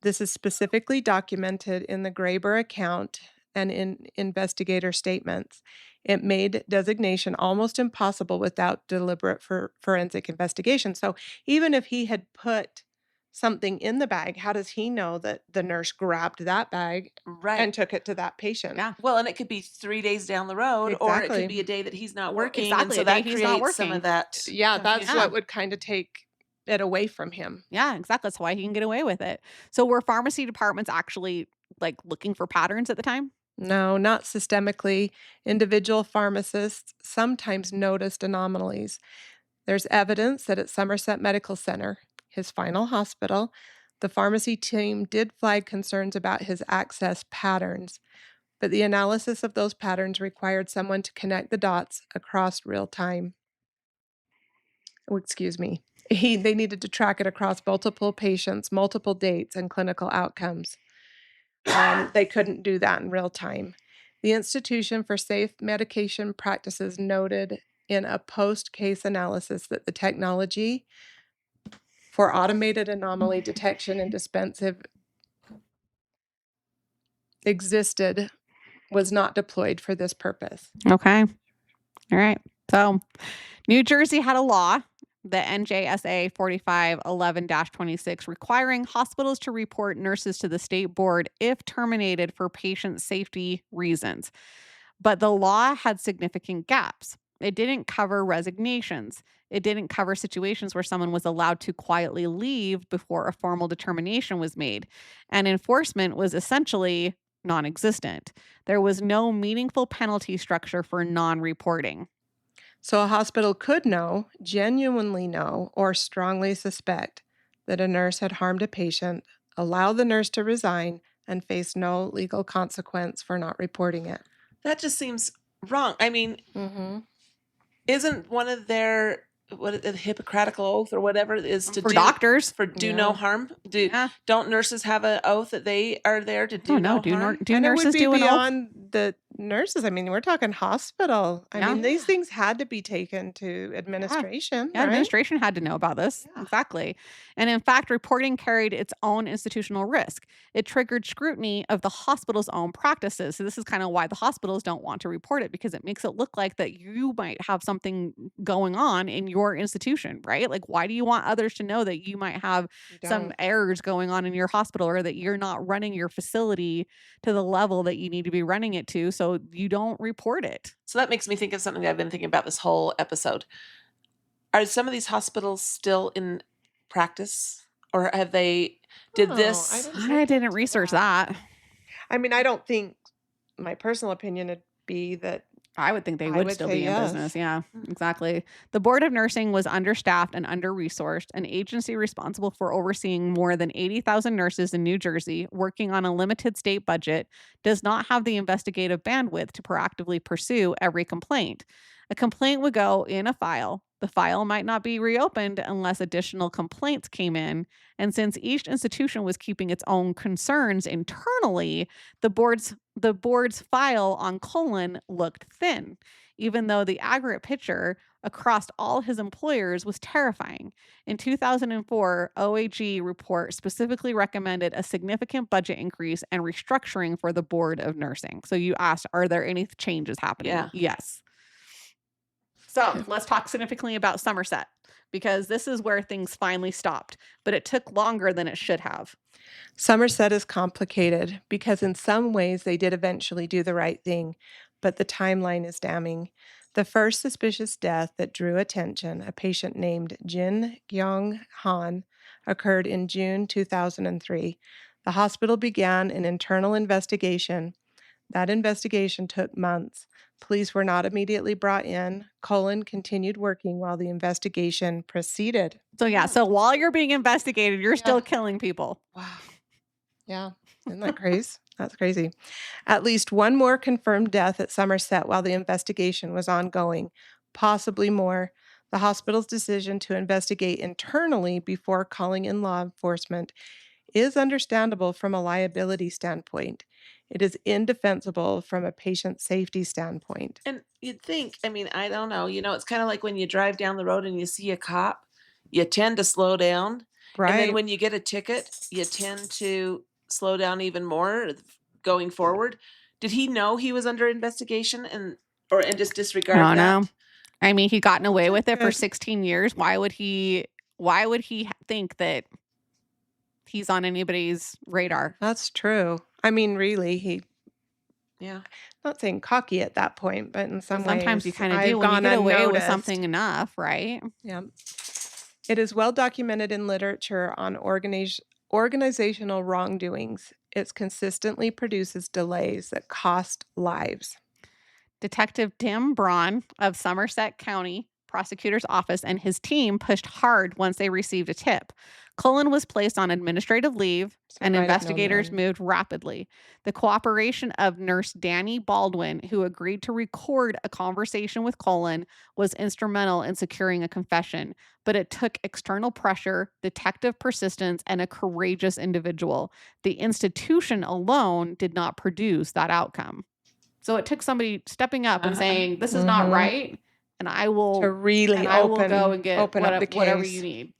This is specifically documented in the Graeber account and in investigator statements. It made designation almost impossible without deliberate forensic investigation. So even if he had put something in the bag, how does he know that the nurse grabbed that bag Right. and took it to that patient? Yeah. Well, and it could be 3 days down the road, or it Exactly. could be a day that he's not Or working. exactly, and so a day that he's not creates some working. of that. Yeah, that's confusion. what would kind of take it away from him. Yeah, exactly. That's why he can get away with it. So were pharmacy departments actually like looking for patterns at the time? No, not systemically. Individual pharmacists sometimes noticed anomalies. There's evidence that at Somerset Medical Center, his final hospital, the pharmacy team did flag concerns about his access patterns, but the analysis of those patterns required someone to connect the dots across real time. Oh, excuse me. They needed to track it across multiple patients, multiple dates, and clinical outcomes. They couldn't do that in real time. The Institution for Safe Medication Practices noted in a post-case analysis that the technology for automated anomaly detection and dispensive existed was not deployed for this purpose. Okay. All right. So New Jersey had a law, the NJSA 4511-26, requiring hospitals to report nurses to the state board if terminated for patient safety reasons. But the law had significant gaps. It didn't cover resignations. It didn't cover situations where someone was allowed to quietly leave before a formal determination was made. And enforcement was essentially non existent. There was no meaningful penalty structure for non reporting. So a hospital could know, genuinely know, or strongly suspect that a nurse had harmed a patient, allow the nurse to resign, and face no legal consequence for not reporting it. That just seems wrong. I mean, isn't one of their the Hippocratical oath or whatever is to For do doctors. for do no Yeah. harm? Yeah. Don't nurses have an oath that they are there to do no harm? Do And nurses it would be do an oath? beyond the nurses. I mean, we're talking hospital. I Yeah. mean, these things had to be taken to administration, Yeah, right? administration had to know about this. Yeah. Exactly. And in fact, reporting carried its own institutional risk. It triggered scrutiny of the hospital's own practices. So this is kind of why the hospitals don't want to report it, because it makes it look like that you might have something going on in your institution, right? Like, why do you want others to know that you might have You some don't. errors going on in your hospital, or that you're not running your facility to the level that you need to be running it to, so you don't report it? So that makes me think of something that I've been thinking about this whole episode. Are some of these hospitals still in practice, or have they did Oh, this? I didn't research that. I mean, I don't think my personal opinion would be that I would think they I would would still say be in yes. business. Yeah, exactly. The Board of Nursing was understaffed and under-resourced, an agency responsible for overseeing more than 80,000 nurses in New Jersey, working on a limited state budget, does not have the investigative bandwidth to proactively pursue every complaint. A complaint would go in a file. The file might not be reopened unless additional complaints came in. And since each institution was keeping its own concerns internally, the board's file on Cullen looked thin, even though the aggregate picture across all his employers was terrifying. In 2004, OAG report specifically recommended a significant budget increase and restructuring for the Board of Nursing. So you asked, are there any changes happening? Yeah. Yes. So let's talk significantly about Somerset, because this is where things finally stopped, but it took longer than it should have. Somerset is complicated because in some ways they did eventually do the right thing, but the timeline is damning. The first suspicious death that drew attention, a patient named Jin Gyong Han, occurred in June 2003. The hospital began an internal investigation. That investigation took months. Police were not immediately brought in. Cullen continued working while the investigation proceeded. So yeah, so while you're being investigated, you're still Yeah. killing people. Wow. Yeah. Isn't that crazy? That's crazy. At least one more confirmed death at Somerset while the investigation was ongoing, possibly more. The hospital's decision to investigate internally before calling in law enforcement is understandable from a liability standpoint. It is indefensible from a patient safety standpoint. And you'd think, I mean, I don't know, it's kind of like when you drive down the road and you see a cop, you tend to slow down. And then Right. when you get a ticket, you tend to slow down even more going forward. Did he know he was under investigation and just disregard I don't that? know. I mean, he gotten away with it for Good. 16 years. Why would he think that he's on anybody's radar? That's true. I mean, really, Yeah. not saying cocky at that point, but in some Sometimes you ways, kind of I've do when you gone get away with unnoticed. something enough, right? Yeah. It is well documented in literature on organizational wrongdoings. It consistently produces delays that cost lives. Detective Tim Braun of Somerset County Prosecutor's Office and his team pushed hard once they received a tip. Cullen was placed on administrative leave, So I and might have known investigators then. moved rapidly. The cooperation of nurse Dena Baldwin, who agreed to record a conversation with Cullen, was instrumental in securing a confession, but it took external pressure, detective persistence, and a courageous individual. The institution alone did not produce that outcome. So it took somebody stepping up and saying, "This is not Mhm. right," and I will To really go and get open up the whatever case. you need.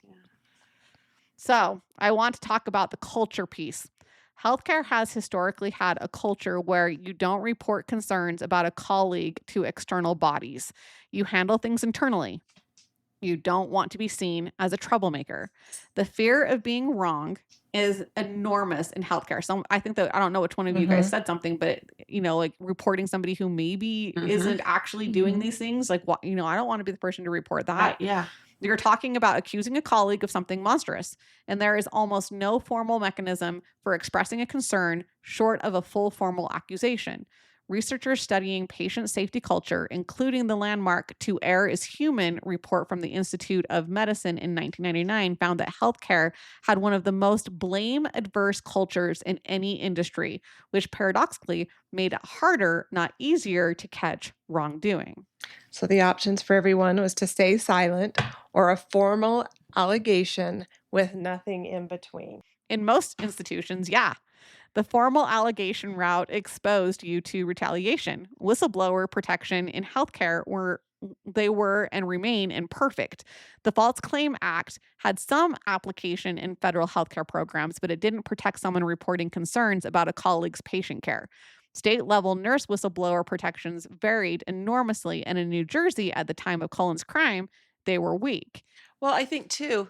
So I want to talk about the culture piece. Healthcare has historically had a culture where you don't report concerns about a colleague to external bodies. You handle things internally. You don't want to be seen as a troublemaker. The fear of being wrong is enormous in healthcare. So I think that I don't know which one of you guys said something, but like reporting somebody who maybe isn't actually doing these things, like what I don't want to be the person to report that. Right, yeah. You're talking about accusing a colleague of something monstrous, and there is almost no formal mechanism for expressing a concern short of a full formal accusation. Researchers studying patient safety culture, including the landmark To Err is Human report from the Institute of Medicine in 1999, found that healthcare had one of the most blame-adverse cultures in any industry, which paradoxically made it harder, not easier, to catch wrongdoing. So the options for everyone was to stay silent or a formal allegation with nothing in between. In most institutions, yeah. The formal allegation route exposed you to retaliation. Whistleblower protection in healthcare were and remain imperfect. The False Claim Act had some application in federal healthcare programs, but it didn't protect someone reporting concerns about a colleague's patient care. State level nurse whistleblower protections varied enormously, and in New Jersey at the time of Cullen's crime, they were weak. Well, I think too,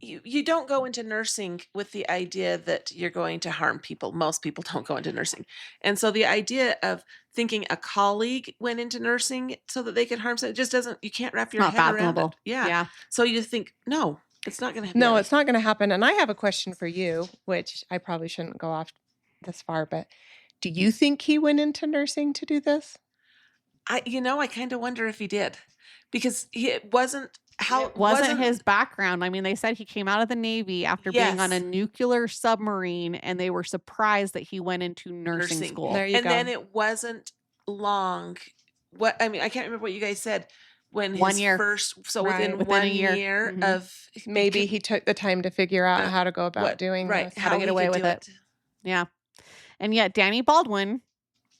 you don't go into nursing with the idea that you're going to harm people. Most people don't go into nursing. And so the idea of thinking a colleague went into nursing so that they could harm someone, it just doesn't, you can't wrap your Not head around it. fathomable. Yeah. Yeah. So you think, no, it's not going to happen. No, it's not going to happen. And I have a question for you, which I probably shouldn't go off this far, but do you think he went into nursing to do this? I kind of wonder if he did, because it wasn't his background. I mean, they said he came out of the Navy after being on a Yes. nuclear submarine, and they were surprised that he went into nursing school. There you And go. then it wasn't long. I can't remember what you guys said when 1 his year. first. So Right. within Within a 1 year. year Mhm. of Maybe he took the time to figure out how to go about doing this. How to get he away could with do it. Yeah. And yet Dena Baldwin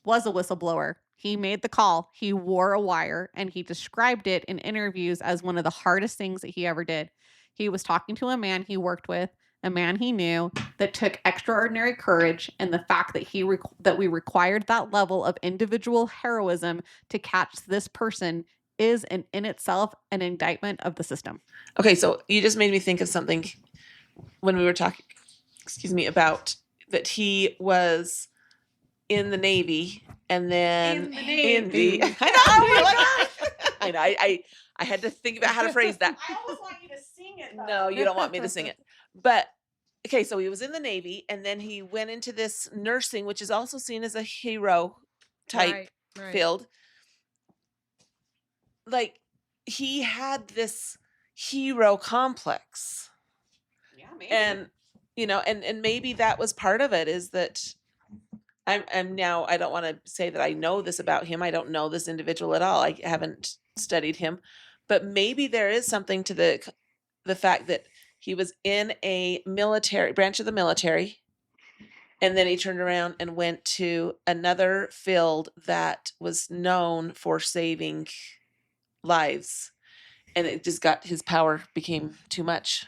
was a whistleblower. He made the call. He wore a wire, and he described it in interviews as one of the hardest things that he ever did. He was talking to a man he worked with, a man he knew, that took extraordinary courage, and the fact that that we required that level of individual heroism to catch this person is in itself an indictment of the system. Okay, so you just made me think of something when we were talking, about that he was in the Navy and then In the Navy. I know. I know. I had to think about how to phrase that. I almost want you to sing it. No, you don't want me to sing it. But okay, so he was in the Navy, and then he went into this nursing, which is also seen as a hero type Right. field. Like, he had this hero complex. Yeah, maybe. And and maybe that was part of it, is that I'm now, I don't want to say that I know this about him. I don't know this individual at all. I haven't studied him, but maybe there is something to the fact that he was in a military branch of the military, and then he turned around and went to another field that was known for saving lives, and it just got, his power became too much.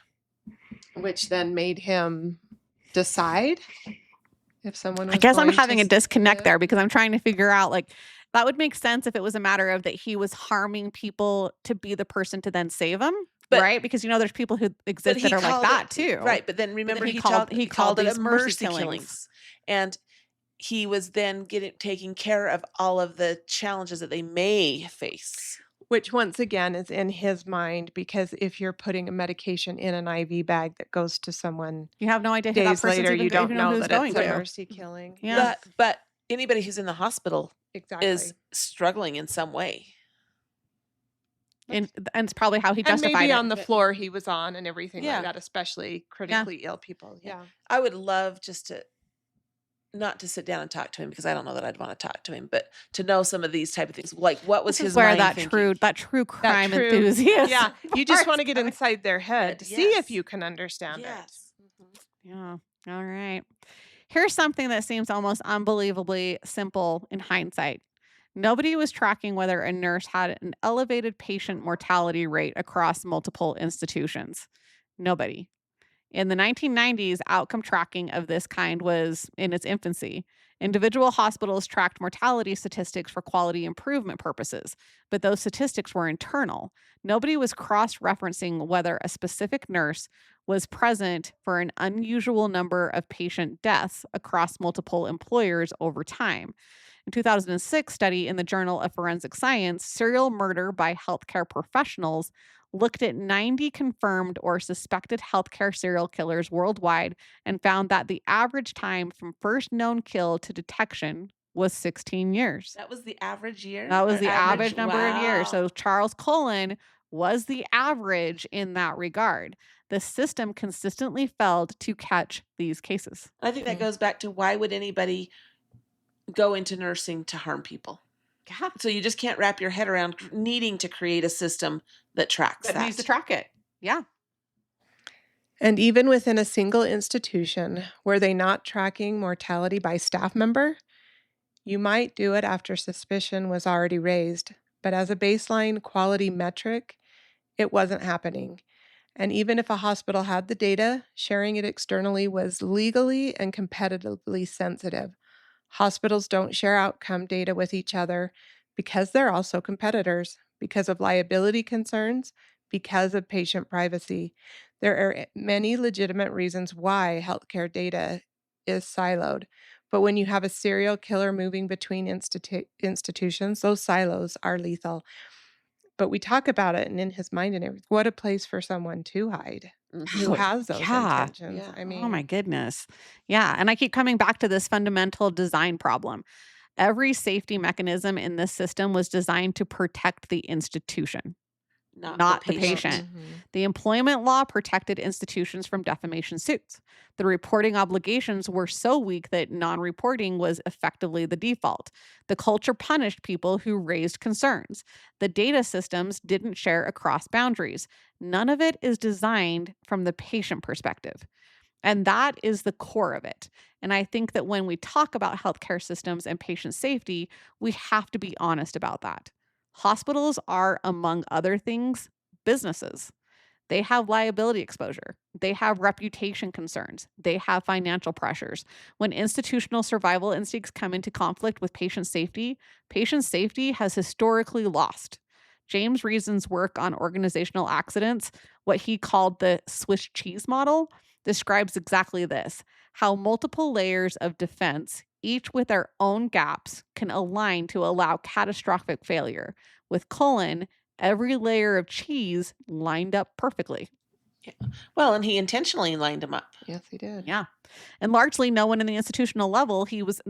Which then made him decide if someone was I guess I'm going having to a disconnect live. there because I'm trying to figure out, like, that would make sense if it was a matter of that he was harming people to be the person to then save them, But- right? Because there's people who But exist that he are like called that it, too. right? But then remember, he he called called it these a mercy mercy killings. killings, and he was then taking care of all of the challenges that they may face. Which once again is in his mind, because if you're putting a medication in an IV bag that goes to someone You have no idea who that days person's later, even you don't who know who's that going it's a to. mercy killing. Yeah. But anybody who's in the hospital Exactly. is struggling in some way. And it's probably how he And justified maybe it. on the floor he was on and everything Yeah. like that, especially critically ill people. Yeah. Yeah. I would love just to not to sit down and talk to him, because I don't know that I'd want to talk to him, but to know some of these type of things, like what was This his is where mind that thinking? true crime true- enthusiast. Yeah. You just part's want to get coming. inside their head to see if Yes. you can understand Yes. it. Yeah. All right. Here's something that seems almost unbelievably simple in hindsight. Nobody was tracking whether a nurse had an elevated patient mortality rate across multiple institutions. Nobody. In the 1990s, outcome tracking of this kind was in its infancy. Individual hospitals tracked mortality statistics for quality improvement purposes, but those statistics were internal. Nobody was cross referencing whether a specific nurse was present for an unusual number of patient deaths across multiple employers over time. In 2006 study in the Journal of Forensic Science, Serial Murder by Healthcare Professionals looked at 90 confirmed or suspected healthcare serial killers worldwide and found that the average time from first known kill to detection was 16 years. That was the average year? That was Or the average number of years. Wow. So Charles Cullen was the average in that regard. The system consistently failed to catch these cases. I think that goes back to, why would anybody go into nursing to harm people? Yeah. So you just can't wrap your head around needing to create a system that tracks That that. needs to track it. Yeah. And even within a single institution, were they not tracking mortality by staff member? You might do it after suspicion was already raised, but as a baseline quality metric, it wasn't happening. And even if a hospital had the data, sharing it externally was legally and competitively sensitive. Hospitals don't share outcome data with each other because they're also competitors, because of liability concerns, because of patient privacy. There are many legitimate reasons why healthcare data is siloed. But when you have a serial killer moving between institutions, those silos are lethal. But we talk about it, and in his mind and everything, what a place for someone to hide who has those intentions. Yeah. I mean, Oh my goodness. Yeah. And I keep coming back to this fundamental design problem. Every safety mechanism in this system was designed to protect the institution, not the patient. The employment law protected institutions from defamation suits. The reporting obligations were so weak that non-reporting was effectively the default. The culture punished people who raised concerns. The data systems didn't share across boundaries. None of it is designed from the patient perspective. And that is the core of it. And I think that when we talk about healthcare systems and patient safety, we have to be honest about that. Hospitals are, among other things, businesses. They have liability exposure. They have reputation concerns. They have financial pressures. When institutional survival instincts come into conflict with patient safety has historically lost. James Reason's work on organizational accidents, what he called the Swiss cheese model, describes exactly this: how multiple layers of defense, each with their own gaps, can align to allow catastrophic failure. With Cullen, every layer of cheese lined up perfectly. Well, and he intentionally lined them up. Yes, he did. Yeah. And largely no one in the institutional level he was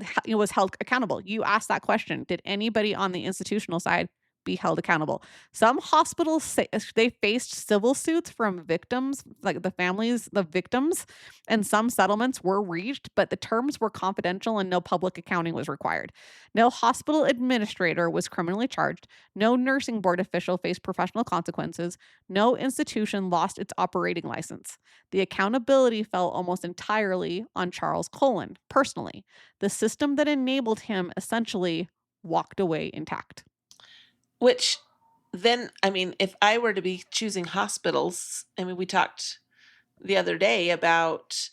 held accountable. You asked that question. Did anybody on the institutional side be held accountable? Some hospitals say they faced civil suits from victims, like the families, the victims, and some settlements were reached, but the terms were confidential and no public accounting was required. No hospital administrator was criminally charged. No nursing board official faced professional consequences. No institution lost its operating license. The accountability fell almost entirely on Charles Cullen personally. The system that enabled him essentially walked away intact. Which then, I mean, if I were to be choosing hospitals, I mean, we talked the other day about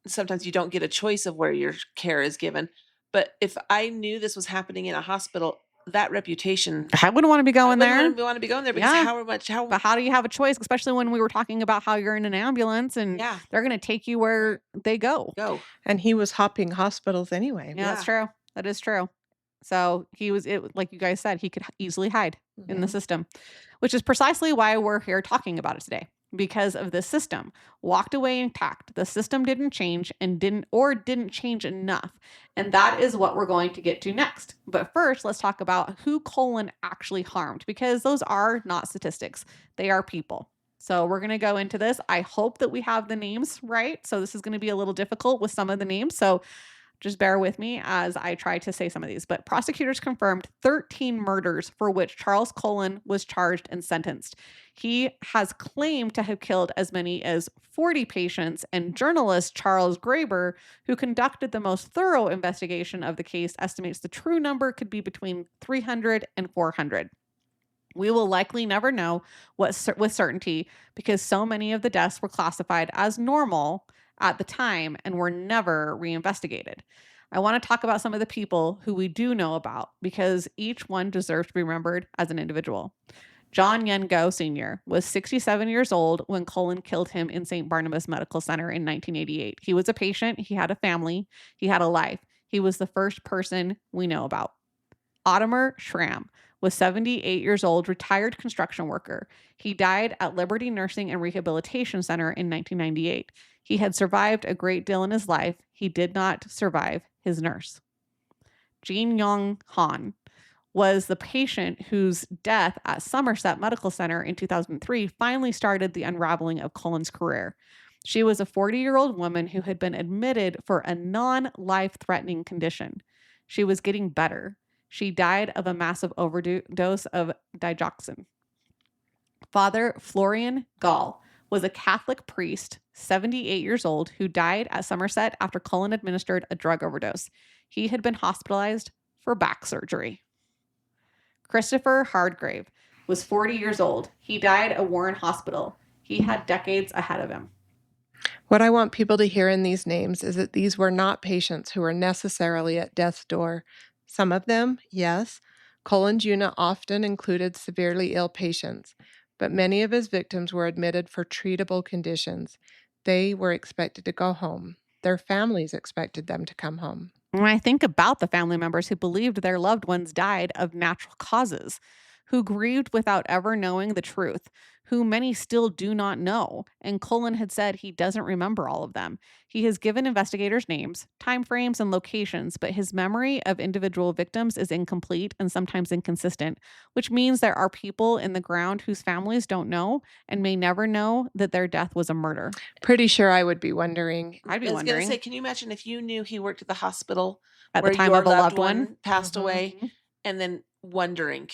sometimes you don't get a choice of where your care is given. But if I knew this was happening in a hospital, that reputation, I wouldn't want to be going there. I wouldn't want to be going there because Yeah. But how do you have a choice, especially when we were talking about how you're in an ambulance and yeah, they're going to take you where they go. And he was hopping hospitals anyway. Yeah, that's true. That is true. So like you guys said, he could easily hide in the system, which is precisely why we're here talking about it today. Because of this system, walked away intact. The system didn't change and didn't change enough. And that is what we're going to get to next. But first, let's talk about who Cullen actually harmed, because those are not statistics. They are people. So we're going to go into this. I hope that we have the names right. So this is going to be a little difficult with some of the names. So just bear with me as I try to say some of these. But prosecutors confirmed 13 murders for which Charles Cullen was charged and sentenced. He has claimed to have killed as many as 40 patients, and journalist Charles Graeber, who conducted the most thorough investigation of the case, estimates the true number could be between 300 and 400. We will likely never know with certainty because so many of the deaths were classified as normal at the time and were never reinvestigated. I want to talk about some of the people who we do know about because each one deserves to be remembered as an individual. John Yengo Sr. was 67 years old when Cullen killed him in St. Barnabas Medical Center in 1988. He was a patient, he had a family, he had a life. He was the first person we know about. Ottomer Schramm was 78 years old, retired construction worker. He died at Liberty Nursing and Rehabilitation Center in 1998. He had survived a great deal in his life. He did not survive his nurse. Jean Yong Han was the patient whose death at Somerset Medical Center in 2003 finally started the unraveling of Cullen's career. She was a 40-year-old woman who had been admitted for a non-life-threatening condition. She was getting better. She died of a massive overdose of digoxin. Father Florian Gall was a Catholic priest, 78 years old, who died at Somerset after Cullen administered a drug overdose. He had been hospitalized for back surgery. Christopher Hardgrave was 40 years old. He died at Warren Hospital. He had decades ahead of him. What I want people to hear in these names is that these were not patients who were necessarily at death's door. Some of them, yes. Cullen's unit often included severely ill patients, but many of his victims were admitted for treatable conditions. They were expected to go home. Their families expected them to come home. When I think about the family members who believed their loved ones died of natural causes, who grieved without ever knowing the truth, who many still do not know, and Cullen had said he doesn't remember all of them. He has given investigators names, timeframes, and locations, but his memory of individual victims is incomplete and sometimes inconsistent, which means there are people in the ground whose families don't know and may never know that their death was a murder. Pretty sure I would be wondering. I'd be I was wondering. going to say, can you imagine if you knew he worked at the hospital At where the time your of a loved one? passed Mhm. away, and then wondering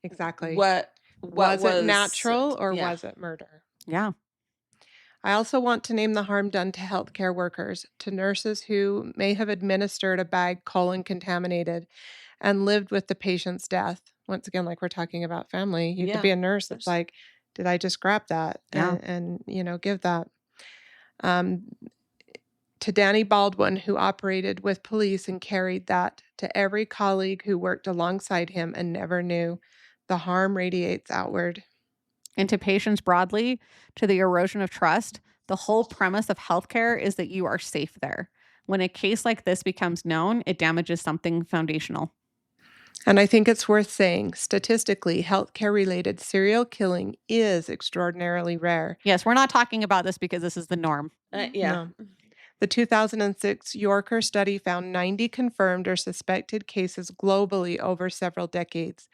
Exactly. what was it natural or yeah. was it murder? Yeah. I also want to name the harm done to healthcare workers, to nurses who may have administered a bag Cullen contaminated and lived with the patient's death. Once again, like we're talking about family, you Yeah. could be a nurse that's like, did I just grab that Yeah. and give that? To Danny Baldwin, who operated with police and carried that to every colleague who worked alongside him and never knew. The harm radiates outward. And to patients broadly, to the erosion of trust, the whole premise of healthcare is that you are safe there. When a case like this becomes known, it damages something foundational. And I think it's worth saying, statistically, healthcare-related serial killing is extraordinarily rare. Yes, we're not talking about this because this is the norm. Yeah. No. The 2006 Yorker study found 90 confirmed or suspected cases globally over several decades.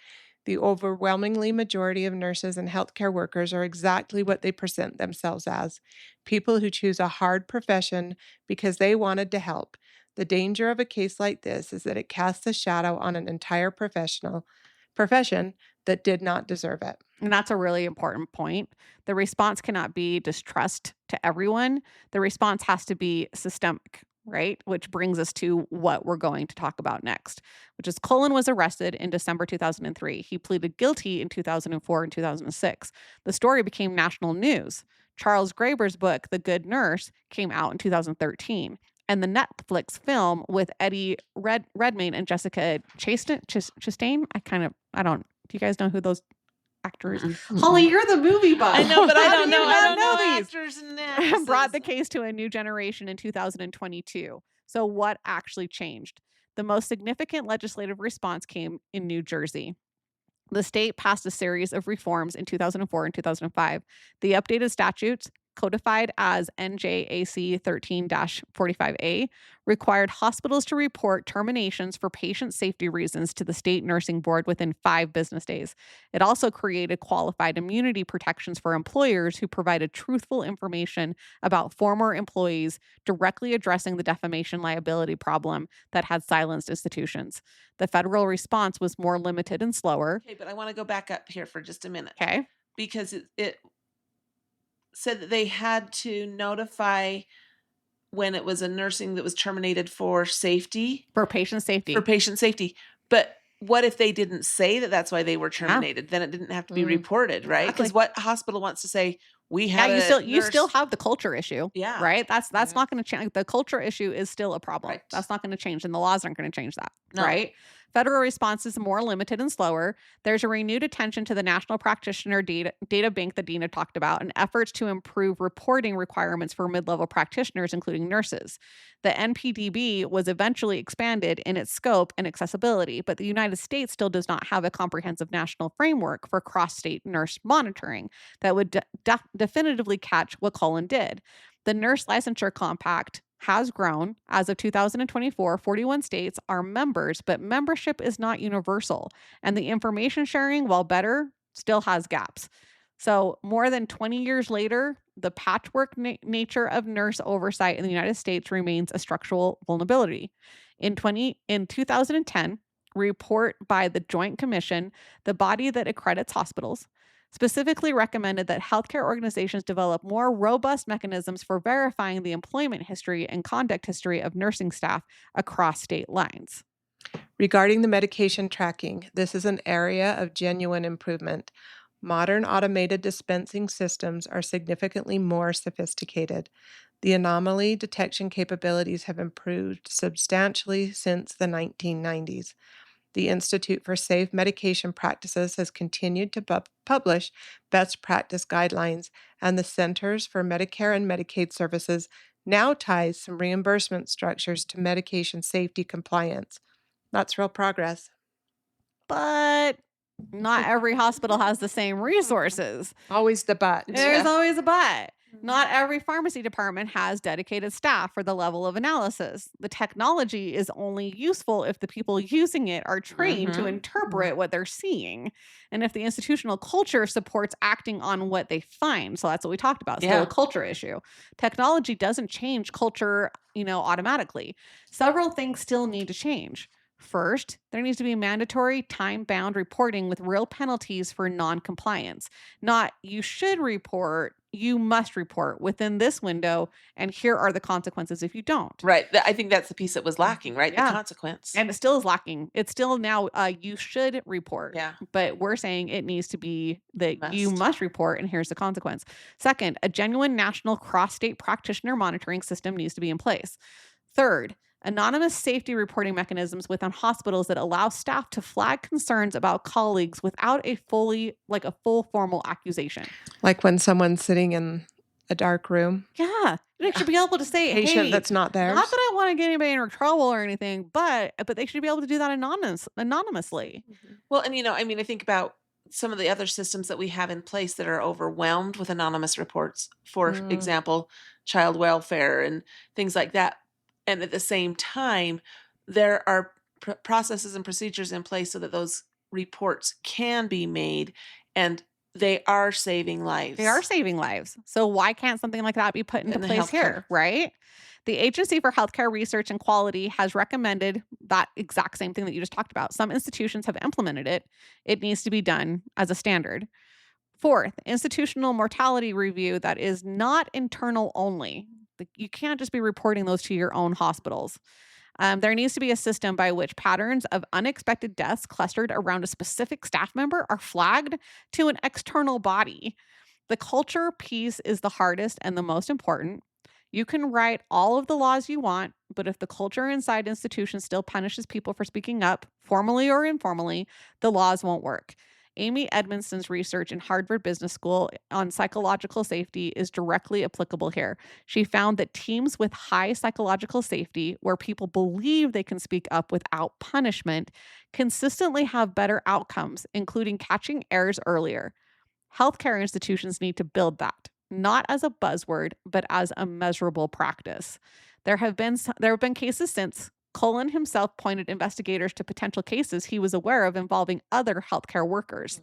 The overwhelmingly majority of nurses and healthcare workers are exactly what they present themselves as, people who choose a hard profession because they wanted to help. The danger of a case like this is that it casts a shadow on an entire profession that did not deserve it. And that's a really important point. The response cannot be distrust to everyone. The response has to be systemic, right? Which brings us to what we're going to talk about next, which is Cullen was arrested in December 2003. He pleaded guilty in 2004 and 2006. The story became national news. Charles Graeber's book, The Good Nurse, came out in 2013. And the Netflix film with Eddie Redmayne and Jessica Chastain, do you guys know who those actors? Holly, you're the movie buff. I know, but I How don't do you know. not I don't know these? actors and actresses. Brought the case to a new generation in 2022. So what actually changed? The most significant legislative response came in New Jersey. The state passed a series of reforms in 2004 and 2005. The updated statutes, codified as NJAC 13-45A, required hospitals to report terminations for patient safety reasons to the state nursing board within 5 business days. It also created qualified immunity protections for employers who provided truthful information about former employees, directly addressing the defamation liability problem that had silenced institutions. The federal response was more limited and slower. Okay, but I want to go back up here for just a minute. Okay. Because it said that they had to notify when it was a nursing that was terminated for safety. For patient safety. For patient safety. But what if they didn't say that that's why they were terminated? Then it didn't have to be reported, right? Because what hospital wants to say, we have you still have the culture issue. Yeah. Right? That's not going to change. The culture issue is still a problem. Right. That's not going to change, and the laws aren't going to change that. No. Right? Federal response is more limited and slower. There's a renewed attention to the National Practitioner Data Bank that Dena talked about, and efforts to improve reporting requirements for mid-level practitioners, including nurses. The NPDB was eventually expanded in its scope and accessibility, but the United States still does not have a comprehensive national framework for cross-state nurse monitoring that would definitively catch what Cullen did. The Nurse Licensure Compact has grown. As of 2024, 41 states are members, but membership is not universal. And the information sharing, while better, still has gaps. So more than 20 years later, the patchwork nature of nurse oversight in the United States remains a structural vulnerability. In 2010, a report by the Joint Commission, the body that accredits hospitals, specifically recommended that healthcare organizations develop more robust mechanisms for verifying the employment history and conduct history of nursing staff across state lines. Regarding the medication tracking, this is an area of genuine improvement. Modern automated dispensing systems are significantly more sophisticated. The anomaly detection capabilities have improved substantially since the 1990s. The Institute for Safe Medication Practices has continued to publish best practice guidelines, and the Centers for Medicare and Medicaid Services now ties some reimbursement structures to medication safety compliance. That's real progress. But not every hospital has the same resources. Always the but. There's always a but. Not every pharmacy department has dedicated staff for the level of analysis. The technology is only useful if the people using it are trained to interpret what they're seeing, and if the institutional culture supports acting on what they find. So that's what we talked about. Still a culture issue. Technology doesn't change culture, automatically. Several things still need to change. First, there needs to be mandatory time-bound reporting with real penalties for non-compliance. Not you should report, you must report within this window, and here are the consequences if you don't. Right. I think that's the piece that was lacking, right? Yeah. The consequence. And it still is lacking. It's still now you should report. Yeah. But we're saying it needs to be that you must report, and here's the consequence. Second, a genuine national cross-state practitioner monitoring system needs to be in place. Third, anonymous safety reporting mechanisms within hospitals that allow staff to flag concerns about colleagues without a full formal accusation. Like when someone's sitting in a dark room. Yeah. They should be able to say, Patient hey, that's not theirs. not that I want to get anybody in trouble or anything, but they should be able to do that anonymously. Well, and I think about some of the other systems that we have in place that are overwhelmed with anonymous reports, for example, child welfare and things like that. And at the same time, there are processes and procedures in place so that those reports can be made, and they are saving lives. They are saving lives. So why can't something like that be put into In the place here, right? The Agency for Healthcare Research and Quality has recommended that exact same thing that you just talked about. Some institutions have implemented it. It needs to be done as a standard. Fourth, institutional mortality review that is not internal only. You can't just be reporting those to your own hospitals. There needs to be a system by which patterns of unexpected deaths clustered around a specific staff member are flagged to an external body. The culture piece is the hardest and the most important. You can write all of the laws you want, but if the culture inside institutions still punishes people for speaking up, formally or informally, the laws won't work. Amy Edmondson's research in Harvard Business School on psychological safety is directly applicable here. She found that teams with high psychological safety, where people believe they can speak up without punishment, consistently have better outcomes, including catching errors earlier. Healthcare institutions need to build that, not as a buzzword, but as a measurable practice. There have been cases since. Cullen himself pointed investigators to potential cases he was aware of involving other healthcare workers.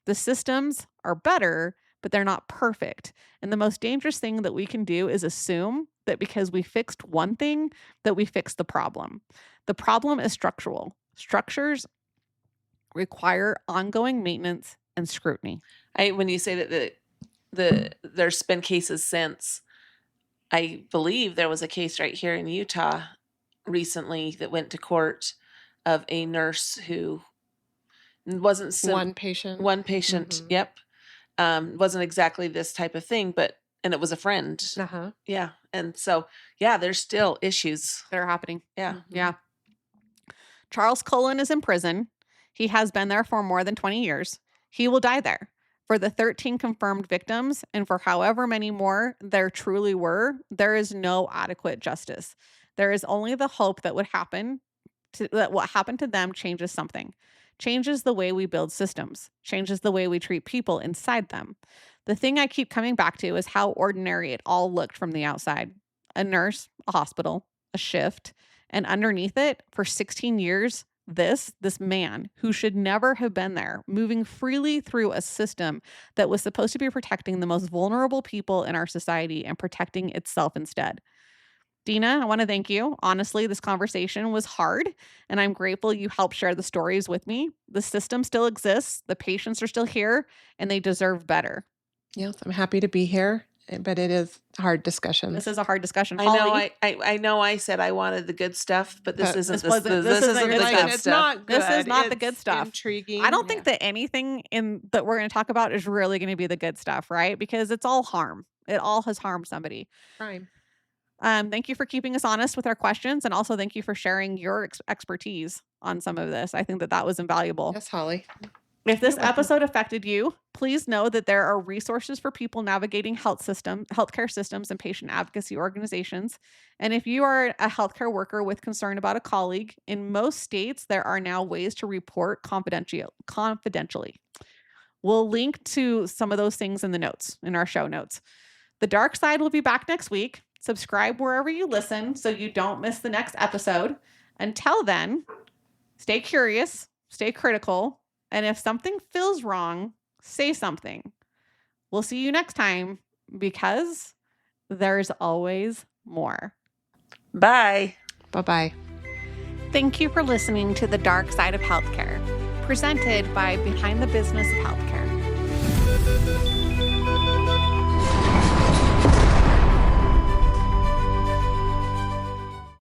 The systems are better, but they're not perfect. And the most dangerous thing that we can do is assume that because we fixed one thing, that we fixed the problem. The problem is structural. Structures require ongoing maintenance and scrutiny. When you say that there's been cases since, I believe there was a case right here in Utah recently that went to court of a nurse who wasn't one patient. Yep. Wasn't exactly this type of thing, and it was a friend. Yeah. And so, there's still issues that are happening. Yeah. Yeah. Charles Cullen is in prison. He has been there for more than 20 years. He will die there. For the 13 confirmed victims, and for however many more there truly were, there is no adequate justice. There is only the hope that what happened to them changes something, changes the way we build systems, changes the way we treat people inside them. The thing I keep coming back to is how ordinary it all looked from the outside. A nurse, a hospital, a shift, and underneath it, for 16 years, this man who should never have been there, moving freely through a system that was supposed to be protecting the most vulnerable people in our society and protecting itself instead. Dena, I want to thank you. Honestly, this conversation was hard, and I'm grateful you helped share the stories with me. The system still exists, the patients are still here, and they deserve better. Yes, I'm happy to be here, but it is a hard discussion. This is a hard discussion. Holly? I know I said I wanted the good stuff, but this isn't the good it's stuff. not good. This is not the good stuff. Intriguing. I don't think that anything that we're going to talk about is really going to be the good stuff, right? Because it's all harm. It all has harmed somebody. Crime. Thank you for keeping us honest with our questions, and also thank you for sharing your expertise on some of this. I think that was invaluable. Yes, Holly. If this episode affected you, please know that there are resources for people navigating healthcare systems and patient advocacy organizations. And if you are a healthcare worker with concern about a colleague, in most states, there are now ways to report confidentially. We'll link to some of those things in our show notes. The Dark Side will be back next week. Subscribe wherever you listen so you don't miss the next episode. Until then, stay curious, stay critical, and if something feels wrong, say something. We'll see you next time, because there's always more. Bye. Bye-bye. Thank you for listening to The Dark Side of Healthcare, presented by Behind the Business of Healthcare.